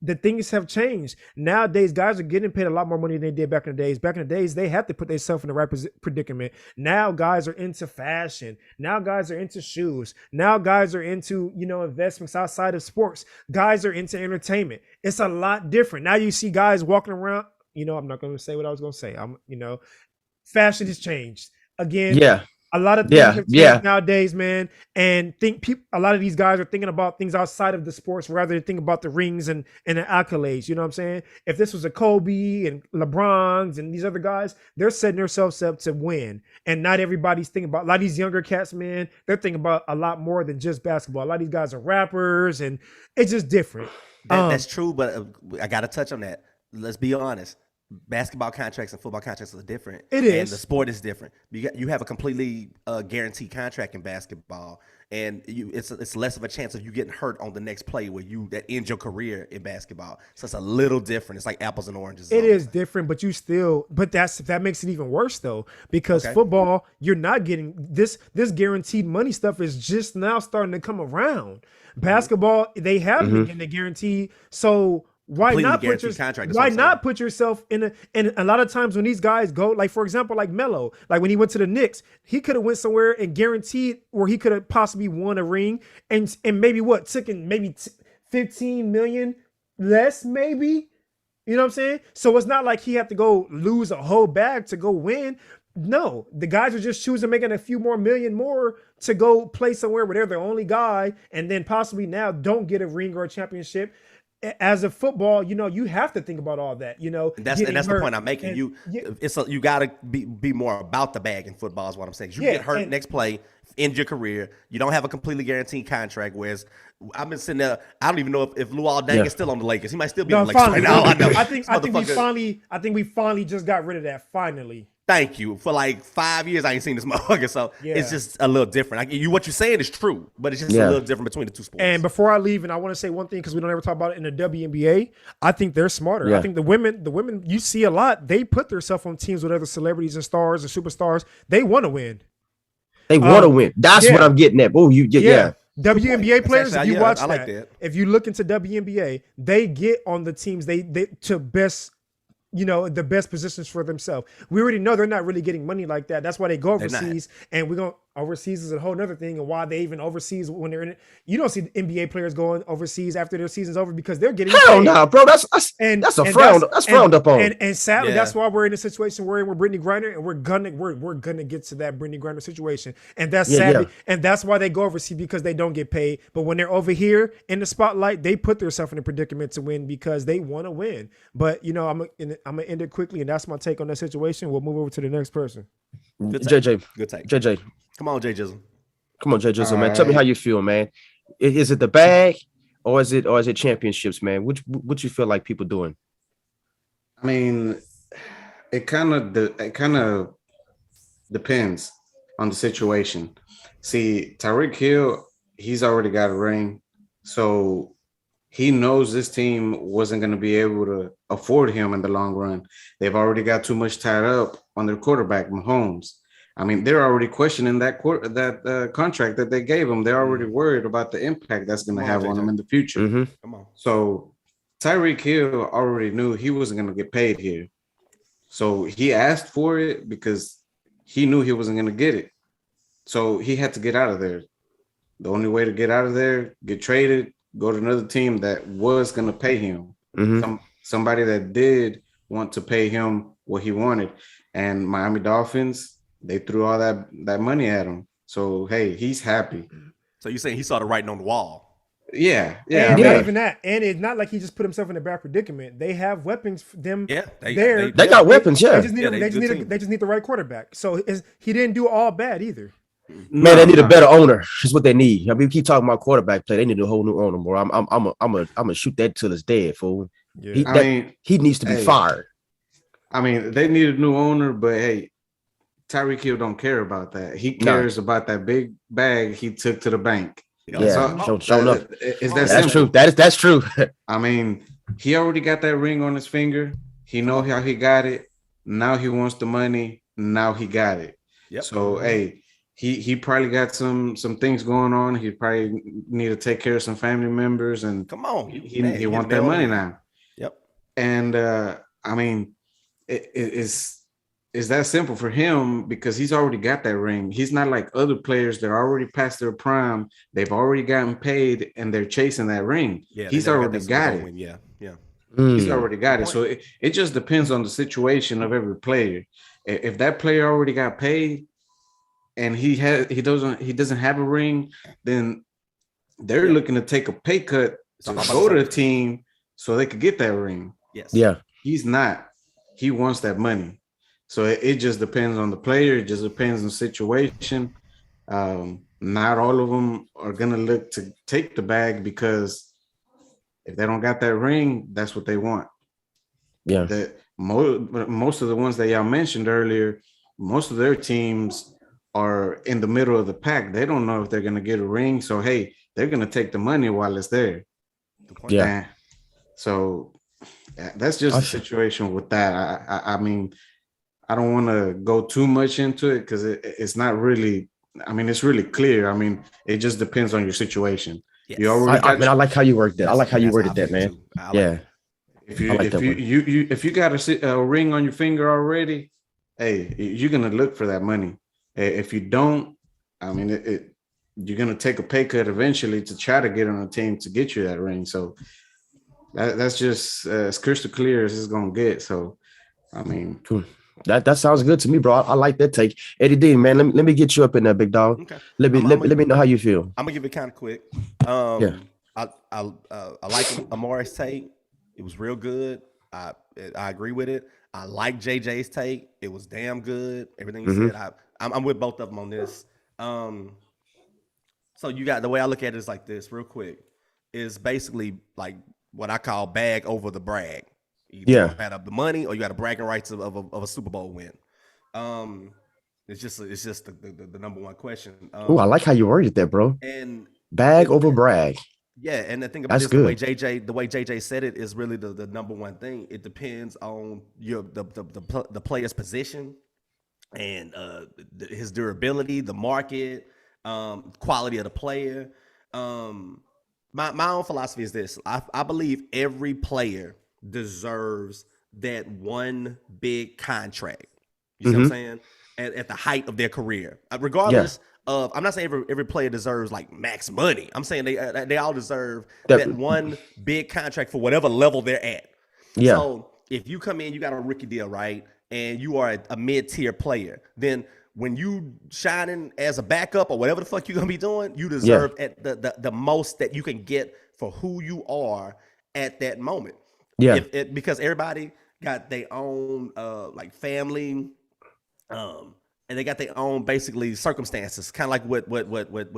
the things have changed. Nowadays, guys are getting paid a lot more money than they did back in the days. Back in the days, they had to put themselves in the right predicament. Now guys are into fashion. Now guys are into shoes. Now guys are into, investments outside of sports. Guys are into entertainment. It's a lot different. Now you see guys walking around, I'm not going to say what I was going to say. Fashion has changed. Again, a lot of things have changed nowadays, man. And a lot of these guys are thinking about things outside of the sports rather than thinking about the rings and the accolades. You know what I'm saying? If this was a Kobe and LeBron's and these other guys, they're setting themselves up to win. And not everybody's thinking about a lot of these younger cats, man. They're thinking about a lot more than just basketball. A lot of these guys are rappers, and it's just different. That's true, but I got to touch on that. Let's be honest. Basketball contracts and football contracts are different. It is. And the sport is different. You have a completely guaranteed contract in basketball, and it's less of a chance of you getting hurt on the next play that ends your career in basketball. So it's a little different. It's like apples and oranges. It is different, but that makes it even worse though, because football, you're not getting this guaranteed money stuff is just now starting to come around. Basketball, they have been getting the guaranteed. So why not put yourself in a lot of times when these guys go, like for example, like Melo, like when he went to the Knicks, he could have went somewhere and guaranteed where he could have possibly won a ring and maybe took in maybe 15 million less, maybe. You know what I'm saying? So it's not like he had to go lose a whole bag to go win. No, the guys are just choosing making a few more million more to go play somewhere where they're the only guy and then possibly now don't get a ring or a championship. As a football, you have to think about all that, And that's the point I'm making. You got to be more about the bag in football is what I'm saying. You get hurt next play, end your career. You don't have a completely guaranteed contract. Whereas I've been sitting there. I don't even know if Luol Deng is still on the Lakers. He might still be on the Lakers right now. I know. I think we finally just got rid of that. Finally. Thank you. For like 5 years, I ain't seen this motherfucker. So it's just a little different. What you're saying is true, but it's just a little different between the two sports. And before I leave, and I want to say one thing because we don't ever talk about it in the WNBA, I think they're smarter. Yeah. I think the women you see a lot, they put themselves on teams with other celebrities and stars and superstars. They want to win. They want to win. That's what I'm getting at. Oh, WNBA players, if you watch that, if you look into WNBA, they get on the teams they to best. The best positions for themselves. We already know they're not really getting money like that. That's why they go overseas. And we're going Overseas is a whole nother thing, and why they even overseas when they're in it. You don't see NBA players going overseas after their season's over because they're getting Hell paid. no, bro. That's frowned up on. And sadly, that's why we're in a situation where we're Brittany Griner, and we're gonna get to that Brittany Griner situation, and that's sadly, and that's why they go overseas because they don't get paid. But when they're over here in the spotlight, they put themselves in a predicament to win because they want to win. But I'm gonna end it quickly, and that's my take on that situation. We'll move over to the next person. Good JJ, good take. JJ. Come on, Jay Jizzle. Come on, Jay Jizzle, man. Tell me how you feel, man. Is it the bag or is it championships, man? What you feel like people doing? I mean, it kind of depends on the situation. See, Tyreek Hill, he's already got a ring, so he knows this team wasn't going to be able to afford him in the long run. They've already got too much tied up on their quarterback, Mahomes. I mean, they're already questioning that contract that they gave him. They're already worried about the impact that's going to have on him in the future. Mm-hmm. Come on. So Tyreek Hill already knew he wasn't going to get paid here. So he asked for it because he knew he wasn't going to get it. So he had to get out of there. The only way to get out of there, get traded, go to another team that was going to pay him. Mm-hmm. Somebody that did want to pay him what he wanted. And Miami Dolphins, they threw all that money at him. So, hey, he's happy. So you're saying he saw the writing on the wall? Yeah. And not even that. And it's not like he just put himself in a bad predicament. They have weapons for them. Yeah. They got weapons, yeah. They just need the right quarterback. So he didn't do all bad either. Man, they need a better owner. That's what they need. I mean, we keep talking about quarterback play. They need a whole new owner, bro. I'm gonna shoot that till it's dead, fool. Yeah. He needs to be fired. I mean, they need a new owner, but hey, Tyreek Hill don't care about that. He cares about that big bag he took to the bank. Yeah, show up. That's true. That's true. I mean, he already got that ring on his finger. He know how he got it. Now he wants the money. Now he got it. Yep. So hey, he probably got some things going on. He probably need to take care of some family members, and come on, he want that money now. Yep. And I mean, it's that simple for him because he's already got that ring. He's not like other players that are already past their prime. They've already gotten paid and they're chasing that ring. Yeah, he's already got it. Yeah. He's already got it. So it just depends on the situation of every player. If that player already got paid and he doesn't have a ring, then they're looking to take a pay cut to go to the team so they could get that ring. Yes. Yeah. He's not. He wants that money. So it just depends on the player. It just depends on the situation. Not all of them are going to look to take the bag because if they don't got that ring, that's what they want. Yeah. Most of the ones that y'all mentioned earlier, most of their teams are in the middle of the pack. They don't know if they're going to get a ring. So, hey, they're going to take the money while it's there. Yeah. So that's just the situation with that. I mean, I don't want to go too much into it because it's not really, I mean, it's really clear. I mean, it just depends on your situation. Yes. You already I like how you worked that. I like how you worded that, man. Yeah. If you got a ring on your finger already, hey, you're gonna look for that money. If you don't, I mean, you're gonna take a pay cut eventually to try to get on a team to get you that ring. So that's just as crystal clear as it's gonna get. So, I mean, cool. That sounds good to me, bro. I like that take. Eddie D, man, let me get you up in there, big dog. Okay. Let me know how you feel. I'm gonna give it kind of quick. I like Amari's take. It was real good. I agree with it. I like JJ's take. It was damn good. Everything you said. I'm with both of them on this. So you got the way I look at it is like this, real quick. Is basically like what I call bag over the brag. You add up the money, or you got a bragging rights of a Super Bowl win. It's just the number one question. Oh, I like how you worded that, bro. And bag over brag. Yeah, and the thing about this, the way JJ said it is really the number one thing. It depends on the player's position and his durability, the market, quality of the player. My own philosophy is this: I believe every player deserves that one big contract. You see what I'm saying? At the height of their career, regardless of. I'm not saying every player deserves like max money. I'm saying they all deserve that one big contract for whatever level they're at. Yeah. So if you come in, you got a rookie deal, right? And you are a mid-tier player, then when you shining as a backup or whatever the fuck you're gonna be doing, you deserve at the most that you can get for who you are at that moment. Yeah. Because everybody got their own like family, and they got their own basically circumstances, kind of like what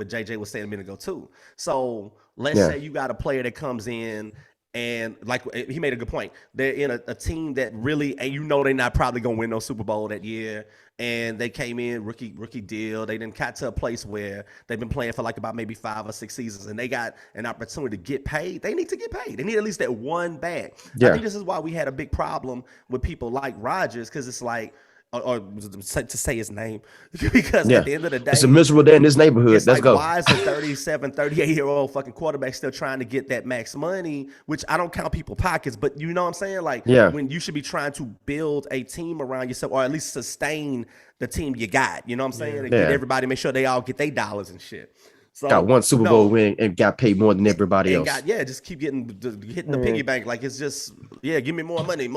JJ was saying a minute ago too. So let's say you got a player that comes in. And like he made a good point, they're in a team that really, and they're not probably gonna win no Super Bowl that year. And they came in rookie deal. They didn't got to a place where they've been playing for like about maybe 5 or 6 seasons, and they got an opportunity to get paid. They need to get paid. They need at least that one bag. I think this is why we had a big problem with people like Rodgers, because it's like, or to say his name, because at the end of the day, it's a miserable day in this neighborhood. Let's like, go. Why is a 37, 38-year-old fucking quarterback still trying to get that max money? Which I don't count people's pockets, but you know what I'm saying? Like, when you should be trying to build a team around yourself, or at least sustain the team you got. You know what I'm saying? And get everybody, make sure they all get their dollars and shit. So, got one Super Bowl win and got paid more than everybody else. Just keep hitting the piggy bank. Like, it's just, give me more money.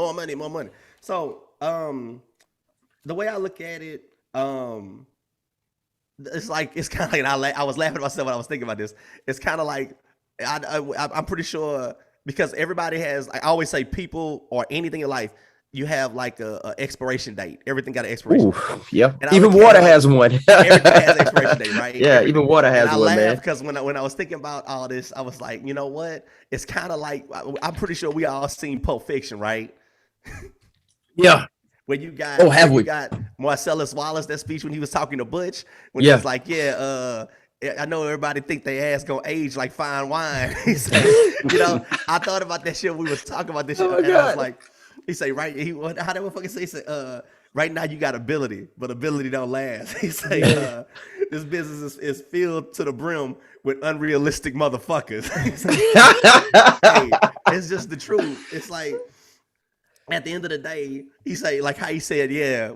So, the way I look at it, it's like, it's kind of like, and I was laughing at myself when I was thinking about this. It's kind of like, I'm pretty sure, because everybody has, I always say, people or anything in life, you have like a expiration date. Everything got an expiration date. Yeah. Even water has one. Everything has an expiration date, right? Yeah, even water has one, man. Because when I was thinking about all this, I was like, you know what? It's kind of like, I'm pretty sure we all seen Pulp Fiction, right? Yeah. Where you got, we got Marcellus Wallace, that speech when he was talking to Butch, when he was like, I know everybody think their ass gonna age like fine wine. He said, I thought about that shit when we was talking about this shit, and I was like, he say, right, how that motherfucker say, he said, right now you got ability, but ability don't last. He say, this business is filled to the brim with unrealistic motherfuckers. Hey, it's just the truth. It's like, at the end of the day, he say, like how he said,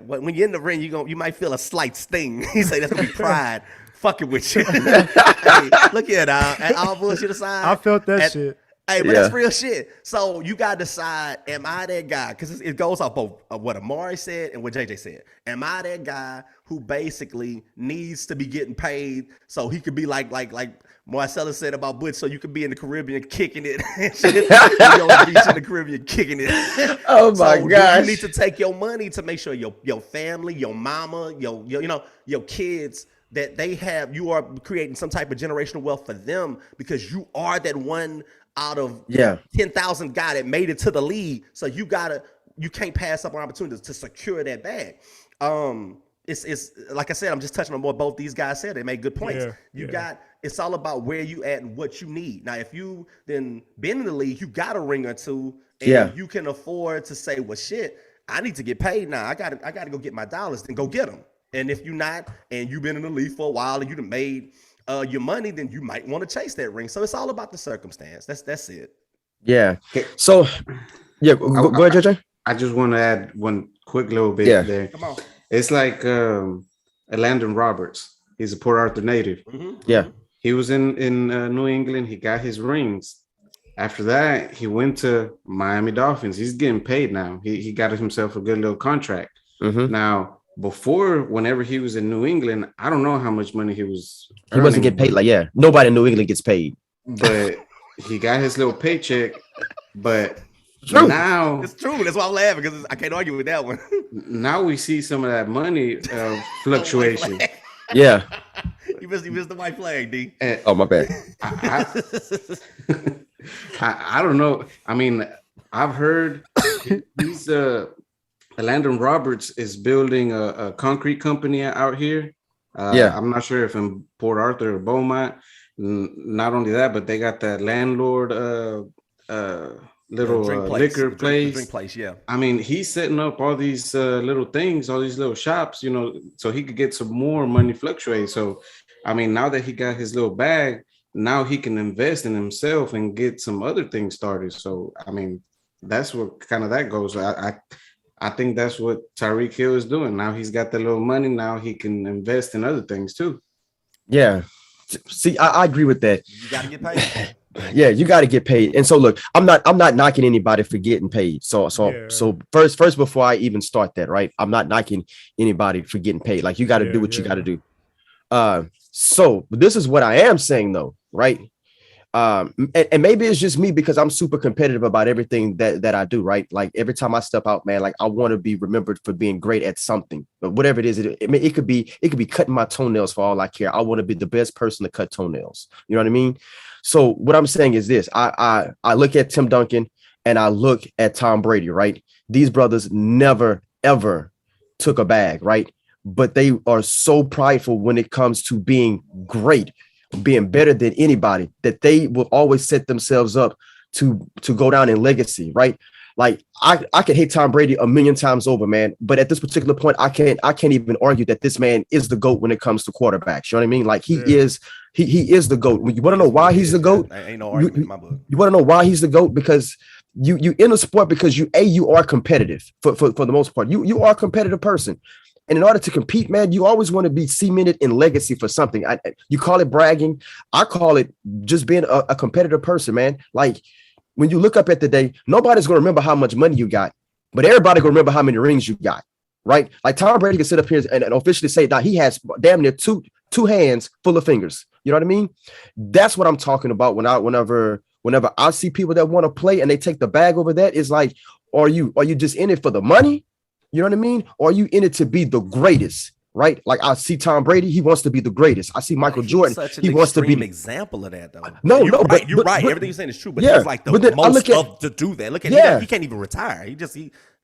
when you're in the ring, you might feel a slight sting. He say that's gonna be pride fucking with you. Hey, look here, and all bullshit aside, I felt that shit. Hey, but that's real shit. So you gotta decide: am I that guy? Because it goes off both of what Amari said and what JJ said. Am I that guy who basically needs to be getting paid so he could be like Marcellus said about Butch, so you could be in the Caribbean kicking it, and shit, on the beach in the Caribbean kicking it. Oh my gosh! You need to take your money to make sure your family, your mama, your kids, that they have. You are creating some type of generational wealth for them, because you are that one out of 10,000 guy that made it to the league. So you can't pass up on opportunities to secure that bag. It's like I said, I'm just touching on what both these guys said. They made good points. It's all about where you at and what you need. Now, if you then been in the league, you got a ring or two, and you can afford to say, well, shit, I need to get paid now. I gotta go get my dollars, then go get them. And if you're not, and you've been in the league for a while and you've made your money, then you might want to chase that ring. So it's all about the circumstance. That's it. Yeah. So go ahead, JJ. I just want to add one quick little bit there. Come on. It's like Landon Roberts. He's a Port Arthur native. Mm-hmm. Yeah. He was in New England. He got his rings. After that, he went to Miami Dolphins. He's getting paid now. He got himself a good little contract. Mm-hmm. Now, before, whenever he was in New England, I don't know how much money he was earning. He wasn't getting paid nobody in New England gets paid. But he got his little paycheck. But now it's true. That's why I'm laughing, because I can't argue with that one. Now we see some of that money fluctuation. Yeah. You missed the white flag, D. Oh, my bad. I don't know. I mean, I've heard he's Landon Roberts is building a concrete company out here. I'm not sure if in Port Arthur or Beaumont. Not only that, but they got that landlord little liquor place. Drink place, yeah. I mean, he's setting up all these little things, all these little shops, so he could get some more money fluctuate. So, I mean, now that he got his little bag, now he can invest in himself and get some other things started. So, I mean, that's what kind of that goes. I think that's what Tyreek Hill is doing. Now he's got the little money. Now he can invest in other things too. Yeah. See, I agree with that. You got to get paid. Yeah, you got to get paid. And so look, I'm not knocking anybody for getting paid. So first before I even start that, right? I'm not knocking anybody for getting paid. Like you got to do what you got to do. So this is what I am saying though, right? And maybe it's just me because I'm super competitive about everything that I do, right? Like every time I step out, man, like I want to be remembered for being great at something, but whatever it is, it could be cutting my toenails for all I care. I want to be the best person to cut toenails. You know what I mean? So what I'm saying is this: I look at Tim Duncan and I look at Tom Brady, right? These brothers never ever took a bag, right? But they are so prideful when it comes to being great, being better than anybody, that they will always set themselves up to go down in legacy, right? Like I could hate Tom Brady a million times over, man, but at this particular point, I can't even argue that this man is the GOAT when it comes to quarterbacks. You know what I mean? Like he is the GOAT. You want to know why he's the GOAT? Ain't no argument in my book. You want to know why he's the GOAT? Because you in a sport because you are competitive for the most part. You are a competitive person. And in order to compete, man, you always want to be cemented in legacy for something. You call it bragging. I call it just being a competitive person, man. Like when you look up at the day, nobody's going to remember how much money you got, but everybody going to remember how many rings you got, right? Like Tom Brady can sit up here and officially say that he has damn near two hands full of fingers. You know what I mean? That's what I'm talking about whenever I see people that want to play and they take the bag over that. It's like, are you just in it for the money? You know what I mean? Or are you in it to be the greatest, right? Like I see Tom Brady, he wants to be the greatest. I see Michael Jordan, he wants to be an example of that, though. No, you're right. But, Everything you're saying is true, but he's like the most to do that. Look at him; he can't even retire.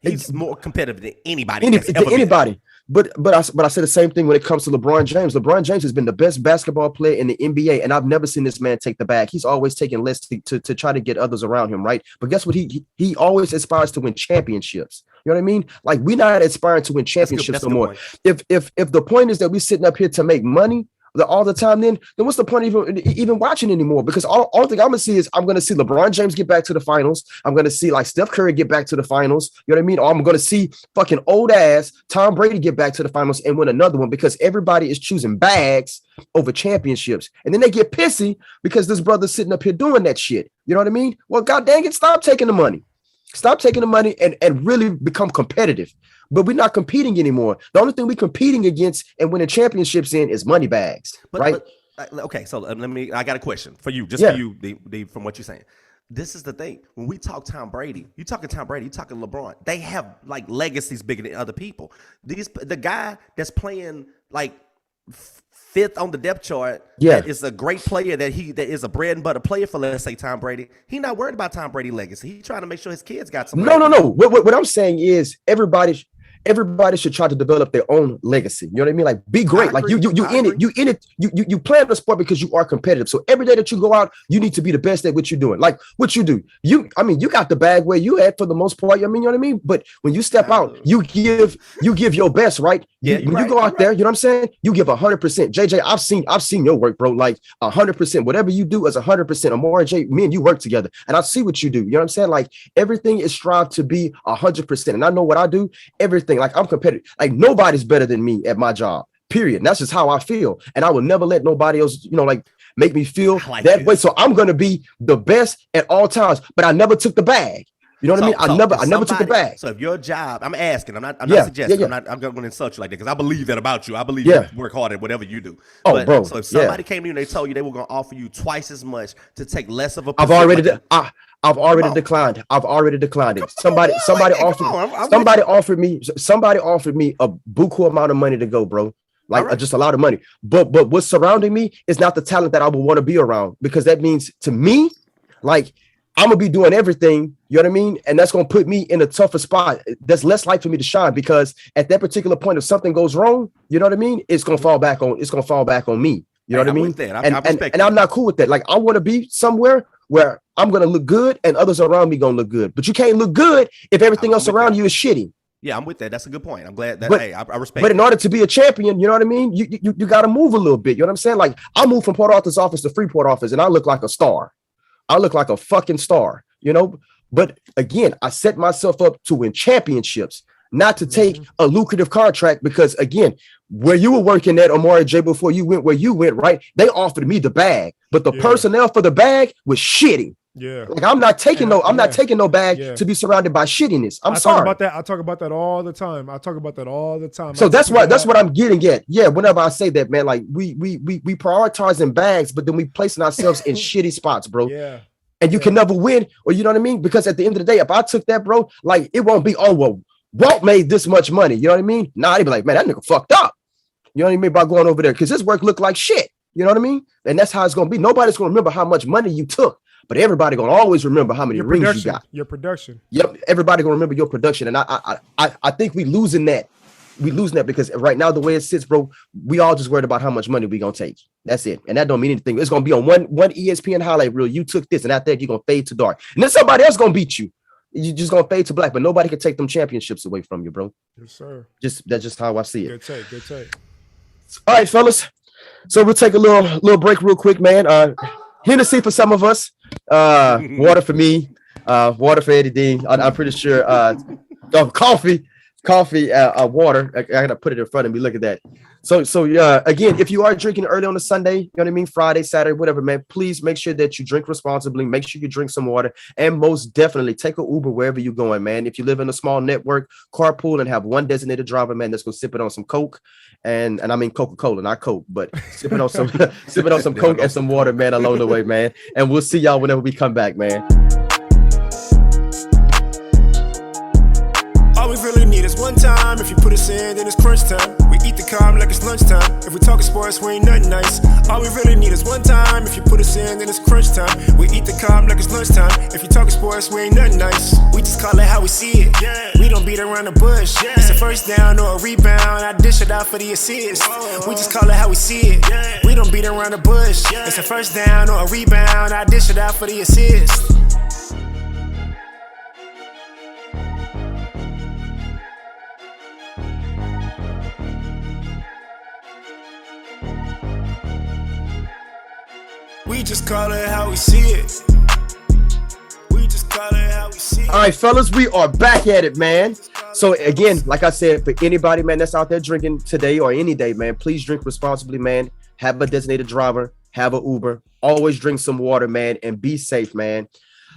He's more competitive than anybody. But I say the same thing when it comes to LeBron James. LeBron James has been the best basketball player in the NBA, and I've never seen this man take the bag. He's always taking less to try to get others around him, right? But guess what? He always aspires to win championships. You know what I mean? Like we're not aspiring to win championships no more. If the point is that we're sitting up here to make money all the time, then what's the point of even watching anymore? Because all thing I'm gonna see is I'm gonna see LeBron James get back to the finals. I'm gonna see like Steph Curry get back to the finals. You know what I mean? Or I'm gonna see fucking old ass Tom Brady get back to the finals and win another one because everybody is choosing bags over championships. And then they get pissy because this brother's sitting up here doing that shit. You know what I mean? Well, god dang it, stop taking the money. Stop taking the money and really become competitive. But we're not competing anymore. The only thing we're competing against and winning championships in is money bags, right? Okay, so I got a question for you, just for you, from what you're saying. This is the thing. When we talk Tom Brady, you talking LeBron. They have like legacies bigger than other people. The guy that's playing like fifth on the depth chart, that is a great player, that is a bread and butter player for, let's say, Tom Brady. He's not worried about Tom Brady legacy. He's trying to make sure his kids got some. No. What I'm saying is everybody should try to develop their own legacy. You know what I mean? Like be great. Like you play the sport because you are competitive. So every day that you go out, you need to be the best at what you're doing. Like what you do. You got the bag where you at for the most part. I mean, you know what I mean? But when you step out, you give your best, right? Yeah. When you go out there, you know what I'm saying? You give 100%. JJ, I've seen your work, bro. Like 100%. Whatever you do is 100%. Amore, J, me and you work together, and I see what you do. You know what I'm saying? Like everything is strive to be 100%. And I know what I do. Everything. Like I'm competitive. Like nobody's better than me at my job. Period. And that's just how I feel. And I will never let nobody else, like make me feel that way. So I'm gonna be the best at all times. But I never took the bag. You know what I mean? I never took the bag. So if your job, I'm asking, I'm not suggesting, I'm going to insult you like that because I believe that about you. I believe you work hard at whatever you do. Bro. So if somebody came to you and they told you they were going to offer you twice as much to take less of a position, I've already declined it. Somebody offered me a buku amount of money to go, bro. Like just a lot of money. But what's surrounding me is not the talent that I would want to be around, because that means to me, like I'm gonna be doing everything, you know what I mean? And that's gonna put me in a tougher spot. There's less light for me to shine, because at that particular point, if something goes wrong, you know what I mean? It's gonna fall back on me. You know what I mean? And I'm not cool with that. Like I want to be somewhere where I'm gonna look good and others around me gonna look good. But you can't look good if everything else around you is shitty. Yeah, I'm with that. That's a good point. I'm glad that I respect. But in order to be a champion, you know what I mean? You got to move a little bit. You know what I'm saying? Like I moved from Port Arthur's office to Freeport office, and I look like a star. I look like a fucking star, you know. But again, I set myself up to win championships, not to take a lucrative contract because, again, where you were working at Omari J before you went where you went, right? They offered me the bag, but the personnel for the bag was shitty. Yeah, like I'm not taking no bag to be surrounded by shittiness. I'm sorry. I talk about that all the time. So that's what I'm getting at. Yeah, whenever I say that, man, like we prioritizing bags, but then we placing ourselves in shitty spots, bro. Yeah. And you can never win, or you know what I mean? Because at the end of the day, if I took that, bro, like it won't be, oh well, Walt made this much money. You know what I mean? Nah, they'd be like, man, that nigga fucked up. You know what I mean? By going over there, because his work looked like shit. You know what I mean? And that's how it's gonna be. Nobody's gonna remember how much money you took. But everybody gonna always remember how many rings you got. Your production. Yep, everybody gonna remember your production, and I think we losing that. We losing that because right now the way it sits, bro, we all just worried about how much money we gonna take. That's it, and that don't mean anything. It's gonna be on one ESPN highlight reel. You took this, and after that, you're gonna fade to dark, and then somebody else gonna beat you. You just gonna fade to black, but nobody can take them championships away from you, bro. Yes, sir. That's just how I see it. Good take. All right, fellas. So we'll take a little break real quick, man. Hennessy for some of us, water for me, water for Eddie Dean. I'm pretty sure coffee, water. I gotta put it in front of me. Look at that. So again, if you are drinking early on a Sunday, you know what I mean, Friday, Saturday, whatever, man, please make sure that you drink responsibly. Make sure you drink some water, and most definitely take an Uber wherever you're going, man. If you live in a small network, carpool and have one designated driver, man, that's gonna sip it on some Coke, and I mean Coca-Cola, not Coke, but sip it on some Coke and some water, man, along the way, man. And we'll see y'all whenever we come back, man. All we really need is one time. If you put us in, then it's crunch time. We eat the calm like it's lunchtime. If we talking sports, we ain't nothing nice. All we really need is one time. If you put us in, then it's crunch time. We eat the calm like it's lunchtime. If you talking sports, we ain't nothing nice. We just call it how we see it. Yeah. We don't beat around the bush. Yeah. It's a first down or a rebound. I dish it out for the assist. We just call it how we see it. Yeah. We don't beat around the bush. Yeah. It's a first down or a rebound. I dish it out for the assist. We just call it how we see it. We just call it how we see it. All right, fellas, we are back at it, man. So again, like I said, for anybody, man, that's out there drinking today or any day, man, please drink responsibly, man. Have a designated driver, have an Uber, always drink some water, man, and be safe, man.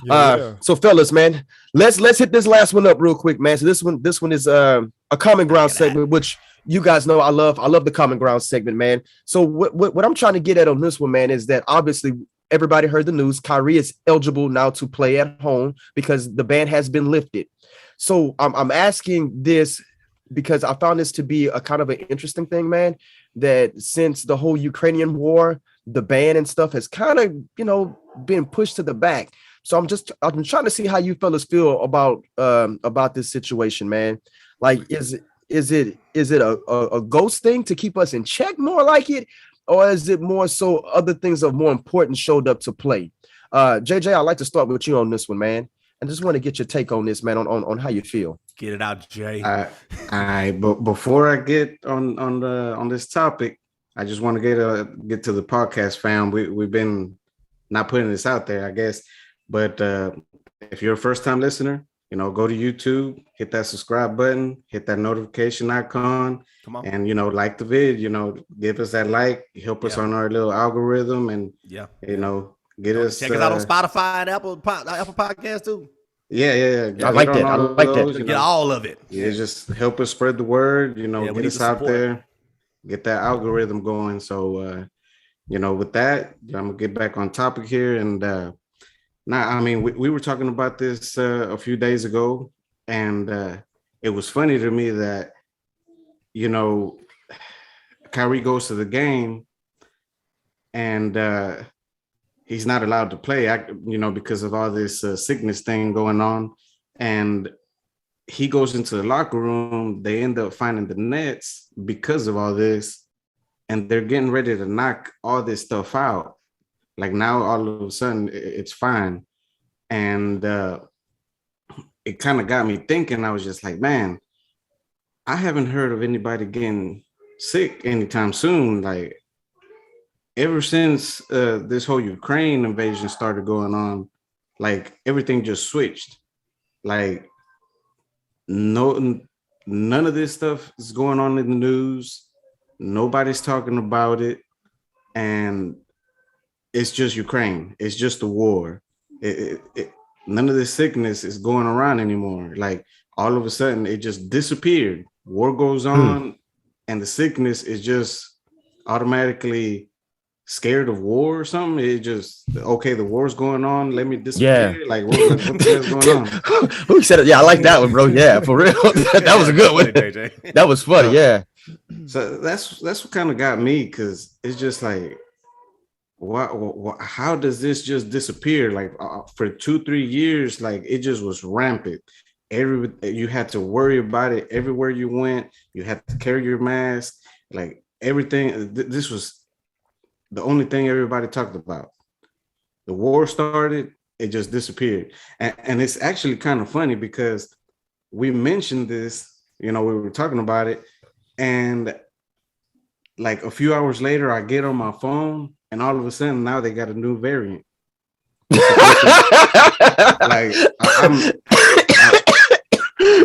So fellas, man, let's hit this last one up real quick, man. So this one is a common ground segment, which you guys know I love the common ground segment, man. So what I'm trying to get at on this one, man, is that obviously everybody heard the news. Kyrie is eligible now to play at home because the ban has been lifted. So I'm asking this because I found this to be a kind of an interesting thing, man, that since the whole Ukrainian war, the ban and stuff has kind of, been pushed to the back. So I'm trying to see how you fellas feel about this situation, man. Like, is it a ghost thing to keep us in check more like it, or is it more so other things of more importance showed up to play? JJ, I'd like to start with you on this one, man. I just want to get your take on this, man, on how you feel. Get it out, Jay. But before I get on this topic, I just want to get to the podcast fam. We've been not putting this out there, I guess, but if you're a first time listener, go to YouTube, hit that subscribe button, hit that notification icon, and like the vid. Give us that like, help us on our little algorithm, and get us. Check us out on Spotify and Apple Podcasts too. Yeah. I like that. Get all of it. Yeah, just help us spread the word. Get us out there, get that algorithm going. So, with that, I'm gonna get back on topic here. And now, I mean, we were talking about this a few days ago, and it was funny to me that Kyrie goes to the game, and he's not allowed to play, because of all this sickness thing going on. And he goes into the locker room. They end up finding the nets because of all this, and they're getting ready to knock all this stuff out. Like now, all of a sudden, it's fine. And it kind of got me thinking. I was just like, man, I haven't heard of anybody getting sick anytime soon. Like, ever since this whole Ukraine invasion started going on, like everything just switched. Like no none of this stuff is going on in the news. Nobody's talking about it. And it's just Ukraine. It's just the war. None of this sickness is going around anymore. Like all of a sudden, it just disappeared. War goes on, and the sickness is just automatically scared of war or something. It just, okay, the war's going on. Let me disappear. Yeah. Like what the hell's going on? Who said it? Yeah, I like that one, bro. Yeah, for real. That was a good one. That was funny. Yeah. So that's what kind of got me, because it's just like, how does this just disappear? Like for 2-3 years, like it just was rampant. You had to worry about it everywhere you went. You had to carry your mask. Like everything. This was the only thing everybody talked about. The war started, it just disappeared. And it's actually kind of funny because we mentioned this, we were talking about it, and like a few hours later, I get on my phone, and all of a sudden now they got a new variant. Like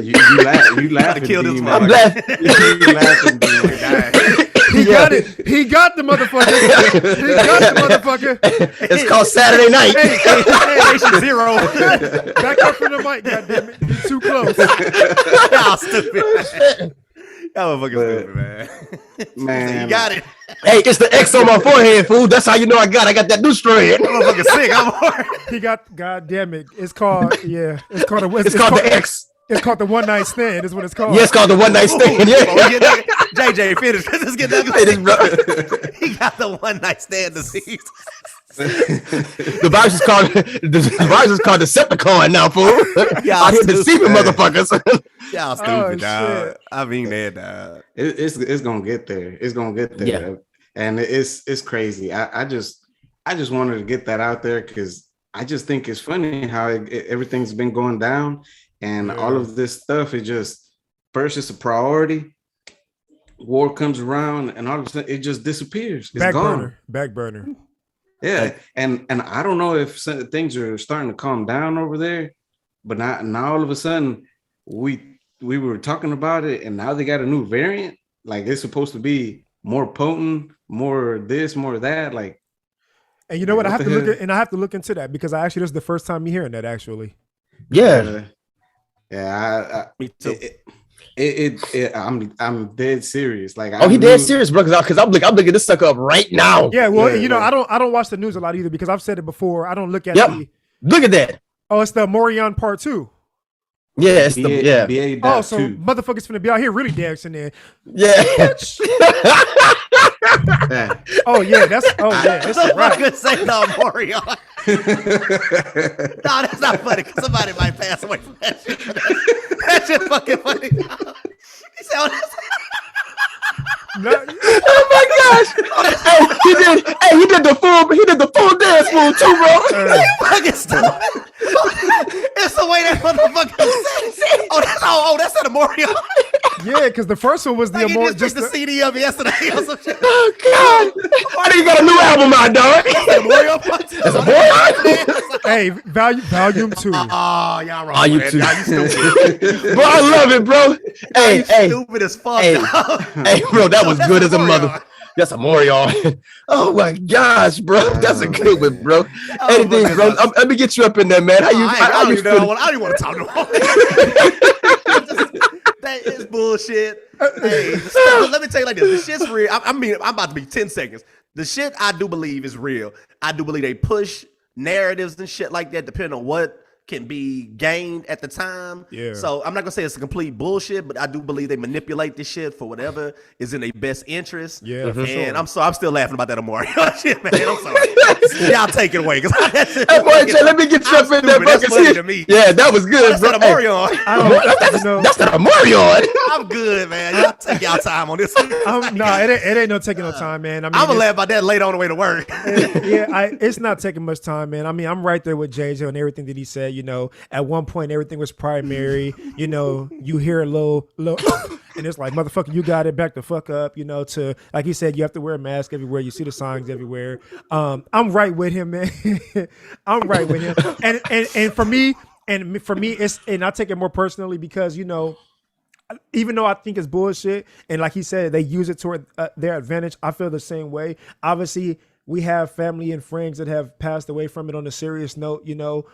you laughing. Kill this man. I'm laughing. He got it. He got the motherfucker. He got the motherfucker. It's called Saturday Night. Hey, 0. Back up from the mic, goddammit. You're too close. Y'all stupid. Y'all fucking stupid, man. Man, you got it. Hey, it's the X on my forehead, fool. That's how you know I got that new strand. I'm fucking sick. He got, goddammit. It's called, yeah. It's called the X. It's called the one night stand. Is what it's called. Yeah, it's called the one night stand. Yeah. JJ, finish. Let's get that. He got the one night stand disease. The virus is called Decepticon now, fool. Out here deceiving motherfuckers. Y'all stupid, dog. I mean that, dog. It's gonna get there. It's gonna get there, yeah. And it's crazy. I just wanted to get that out there because I just think it's funny how everything's been going down. And all of this stuff, it just, first it's a priority, war comes around, and all of a sudden it just disappears. It's gone. Back burner. Yeah, and I don't know if things are starting to calm down over there, but now all of a sudden we were talking about it, and now they got a new variant. Like it's supposed to be more potent, more this, more that. Like, and you know what? I have to look into that because this is the first time you're hearing that actually. Yeah. Yeah, me too. I'm dead serious. Like, he dead serious, bro. Because I'm looking this sucker up right now. Yeah, well, I don't watch the news a lot either because I've said it before. I don't look at Look at that. Oh, it's the Morion Part 2. Yeah, it's the Oh, so motherfuckers finna be out here really dancing there. Yeah. Oh yeah, it's right. I could say no, Morion. No, that's not funny because somebody might pass away from that shit. That's just fucking funny. He said, oh my gosh! He did the full dance move too, bro. Fucking stupid. It's the way that motherfucker said it. That's not a Morion. Yeah, because the first one was the Amor. Just the CD of yesterday or some shit. Oh God! I think you got a new album out, dog. That's a Morion. Hey, volume 2. Oh, y'all wrong. Volume 2. Y'all, you stupid. Bro, I love it, bro. Hey, stupid as fuck. Hey, bro, that was good as a mother. That's a Morion. Oh my gosh, bro, that's a good one, bro. Anything, bro. Let me get you up in there, man. I don't even want to talk to him. That is bullshit. Hey, let me tell you like this. The shit's real. I'm about to be 10 seconds. The shit I do believe is real. I do believe they push narratives and shit like that depending on what can be gained at the time. Yeah. So I'm not gonna say it's a complete bullshit, but I do believe they manipulate this shit for whatever is in their best interest. Yeah. And I'm still laughing about that Amari. Shit, man. I'm sorry. Y'all take it away. Hey, boy, let me get you up in there, that's funny to me. Yeah, that was good, that's bro. Not a Morion. That's not a Morion. I'm good, man. Y'all take y'all time on this. It ain't no taking no time, man. I mean, I'm gonna laugh about that later on the way to work. It's not taking much time, man. I mean, I'm right there with JJ on everything that he said. At one point everything was primary. You hear a little, and it's like, motherfucker, you got it. Back the fuck up. To like he said, you have to wear a mask everywhere. You see the signs everywhere. I'm right with him, man. I'm right with him. And for me, it's I take it more personally because even though I think it's bullshit, and like he said, they use it toward their advantage. I feel the same way. Obviously, we have family and friends that have passed away from it on a serious note, you know,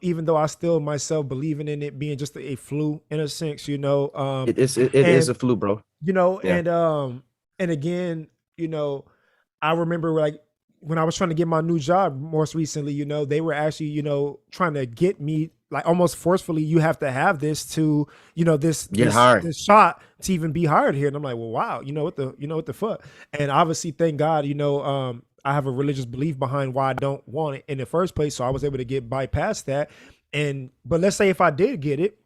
even though I still myself believing in it being just a flu in a sense, you know. It is a flu, bro. You know, and again, you know, I remember like when I was trying to get my new job most recently, you know, they were actually, you know, trying to get me like almost forcefully, you have to have this to, you know, this shot to even be hired here. And I'm like, well, wow, you know what the fuck? And obviously, thank God, you know, I have a religious belief behind why I don't want it in the first place. So I was able to get bypast that. But let's say if I did get it,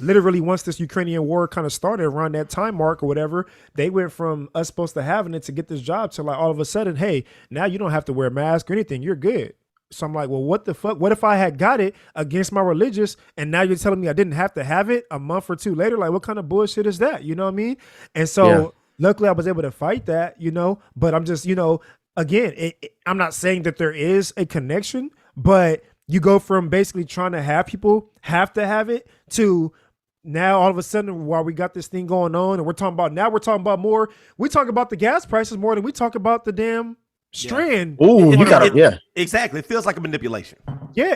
literally once this Ukrainian war kind of started around that time mark or whatever, they went from us supposed to having it to get this job to like all of a sudden, hey, now you don't have to wear a mask or anything. You're good. So I'm like, well, what the fuck? What if I had got it against my religious and now you're telling me I didn't have to have it a month or two later? Like, what kind of bullshit is that? You know what I mean? And so luckily I was able to fight that, you know, but I'm just, you know, again, I'm not saying that there is a connection, but you go from basically trying to have people have to have it to now all of a sudden while we got this thing going on and we're talking about more, we talk about the gas prices more than we talk about the damn strand. Oh, you got it. Exactly. It feels like a manipulation. Yeah.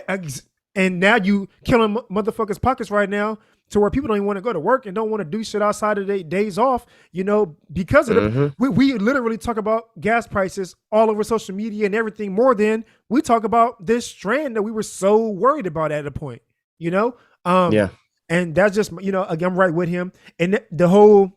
And now you killing motherfuckers' pockets right now to where people don't even want to go to work and don't want to do shit outside of their days off, you know, because of we literally talk about gas prices all over social media and everything more than we talk about this strand that we were so worried about at a point, you know? And that's just, you know, again, I'm right with him. And the whole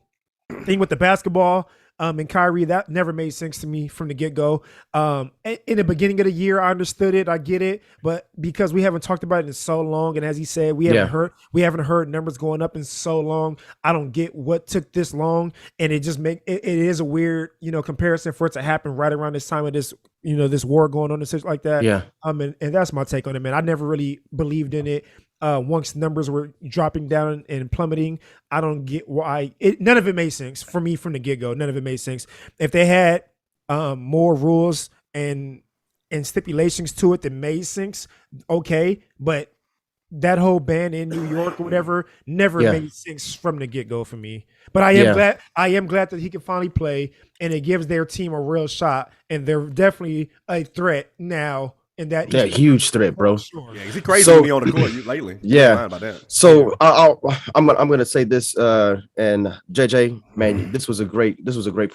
thing with the basketball and Kyrie, that never made sense to me from the get-go. In the beginning of the year, I understood it. I get it. But because we haven't talked about it in so long, and as he said, we haven't heard numbers going up in so long, I don't get what took this long. And it just it is a weird, you know, comparison for it to happen right around this time of this, you know, this war going on and such like that. Yeah. And that's my take on it, man. I never really believed in it. Once numbers were dropping down and plummeting, I don't get why none of it made sense for me from the get-go. None of it made sense. If they had more rules and stipulations to it that made sense, okay, but that whole ban in New York or whatever never made sense from the get-go for me. But I am glad that he can finally play, and it gives their team a real shot, and they're definitely a threat now. And that huge threat, bro. Sure. Yeah, he's crazy when he on the court lately. Yeah. About that. So I'm gonna say this, and JJ, man, this was a great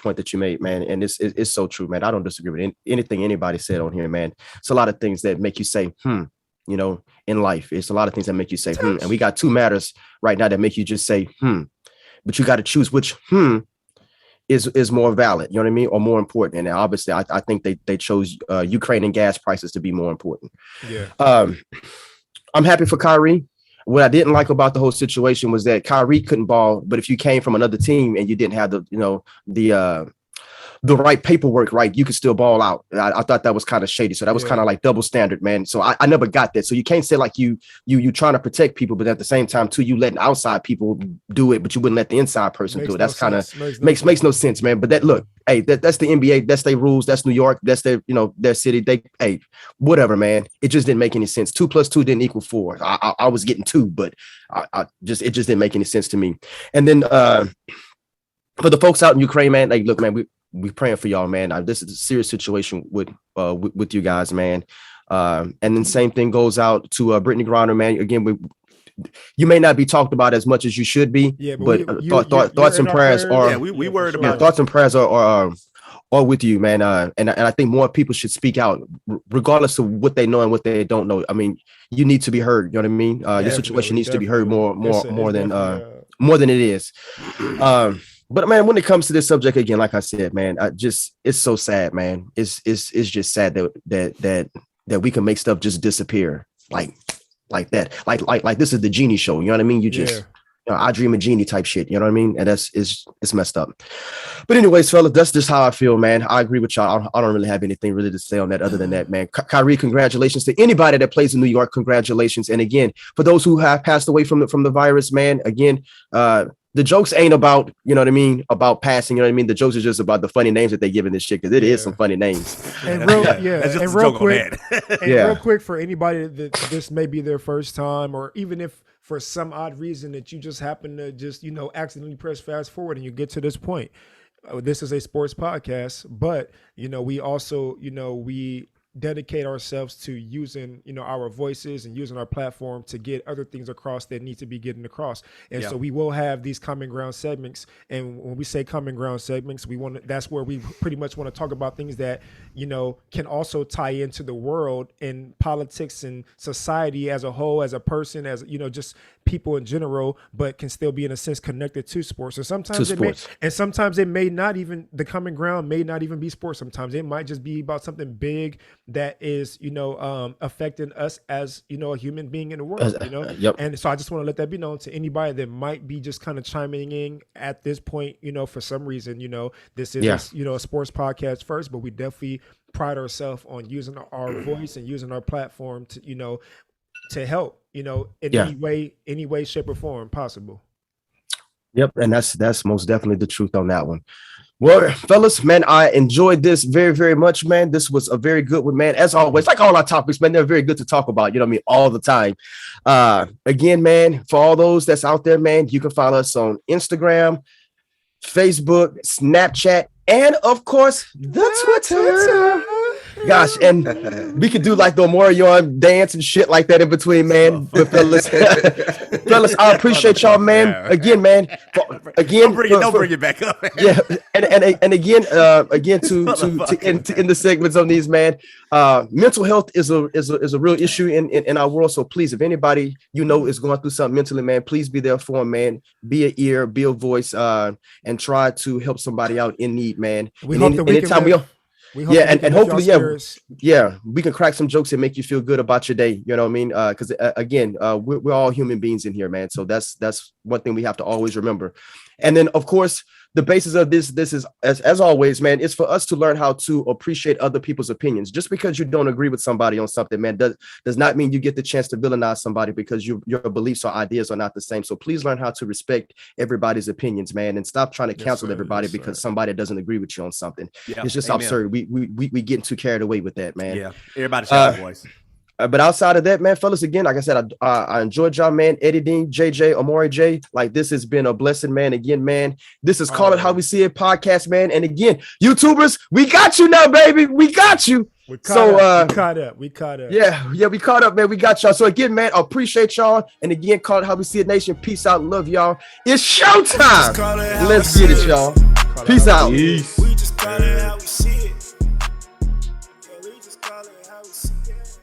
point that you made, man, and it's so true, man. I don't disagree with anything anybody said on here, man. It's a lot of things that make you say, you know, in life. It's a lot of things that make you say, and we got two matters right now that make you just say, but you got to choose which is more valid, you know what I mean, or more important. And obviously I think they chose Ukraine and gas prices to be more important. I'm happy for Kyrie. What I didn't like about the whole situation was that Kyrie couldn't ball, but if you came from another team and you didn't have the right paperwork, right, you could still ball out. I thought that was kind of shady. So that was kind of like double standard, man. So I never got that. So you can't say like you trying to protect people, but at the same time too, you letting outside people do it, but you wouldn't let the inside person do it. That's kind of makes no sense, man. But that's the NBA, that's their rules, that's New York, that's their, you know, their city. Whatever, man. It just didn't make any sense. 2 + 2 didn't equal 4. I was getting 2, but it just didn't make any sense to me. And then for the folks out in Ukraine, man, like, look, man, we praying for y'all, man. This is a serious situation with you guys, man. And then same thing goes out to Brittany Griner, man. Again, you may not be talked about as much as you should be, but thoughts and prayers are. We worried about thoughts and prayers are with you, man. And I think more people should speak out, regardless of what they know and what they don't know. I mean, you need to be heard. You know what I mean? Your situation needs to be heard more than it is. But man, when it comes to this subject, again, like I said, man, it's so sad, man. It's just sad that we can make stuff just disappear like that. Like this is the genie show. You know what I mean? You just, you know, I dream a genie type shit. You know what I mean? And it's messed up. But anyways, fellas, that's just how I feel, man. I agree with y'all. I don't really have anything really to say on that other than that, man. Kyrie, congratulations to anybody that plays in New York. Congratulations. And again, for those who have passed away from the virus, man, again, the jokes ain't about, you know what I mean, about passing, you know what I mean? The jokes are just about the funny names that they give in this shit, because it is some funny names. And real quick for anybody that this may be their first time, or even if for some odd reason that you just happen to just, accidentally press fast forward and you get to this point. This is a sports podcast, but, we also, we dedicate ourselves to using, our voices and using our platform to get other things across that need to be getting across. And so we will have these common ground segments. And when we say common ground segments, that's where we pretty much want to talk about things that, can also tie into the world and politics and society as a whole, as a person, as, just people in general, but can still be in a sense connected to sports. And sometimes it may not even, the common ground may not even be sports. Sometimes it might just be about something big that is, affecting us as, a human being in the world, Yep. And so I just want to let that be known to anybody that might be just kind of chiming in at this point, for some reason, this is, a sports podcast first, but we definitely pride ourselves on using our voice and using our platform to, to help, in any way, shape or form possible. Yep. And that's most definitely the truth on that one. Well, fellas, man, I enjoyed this very, very much, man. This was a very good one, man. As always, like all our topics, man, they're very good to talk about, all the time. Again, man, for all those that's out there, man, you can follow us on Instagram, Facebook, Snapchat, and of course, the Twitter. Gosh, and we could do like the Omarion dance and shit like that in between, man. But fellas, I appreciate y'all, man. Again, man. Don't bring it back up. Yeah, and again, to end the segments on these, man. Mental health is a real issue in our world. So please, if anybody is going through something mentally, man, please be there for them, man. Be an ear, be a voice, and try to help somebody out in need, man. We hope that we can crack some jokes and make you feel good about your day. You know what I mean? Because again, we're all human beings in here, man. So that's one thing we have to always remember. And then, of course, the basis of this is, as always, man, it's for us to learn how to appreciate other people's opinions. Just because you don't agree with somebody on something, man, does not mean you get the chance to villainize somebody because your beliefs or ideas are not the same. So please learn how to respect everybody's opinions, man, and stop trying to cancel everybody because somebody doesn't agree with you on something. Yeah, it's just absurd. We getting too carried away with that, man. Yeah, everybody should have a voice. But outside of that, man, fellas, again, like I said, I enjoyed y'all, man. Eddie Dean, JJ, Amari J. Like, this has been a blessing, man. Again, man, this is Call It How We See It podcast, man. And again, YouTubers, we got you now, baby. We got you. We caught up. Yeah, we caught up, man. We got y'all. So again, man, I appreciate y'all. And again, Call It How We See It Nation. Peace out. Love y'all. It's showtime. Let's get it, y'all. Peace out. Peace. We just call it how we see it. Yeah, we just call it how we see it.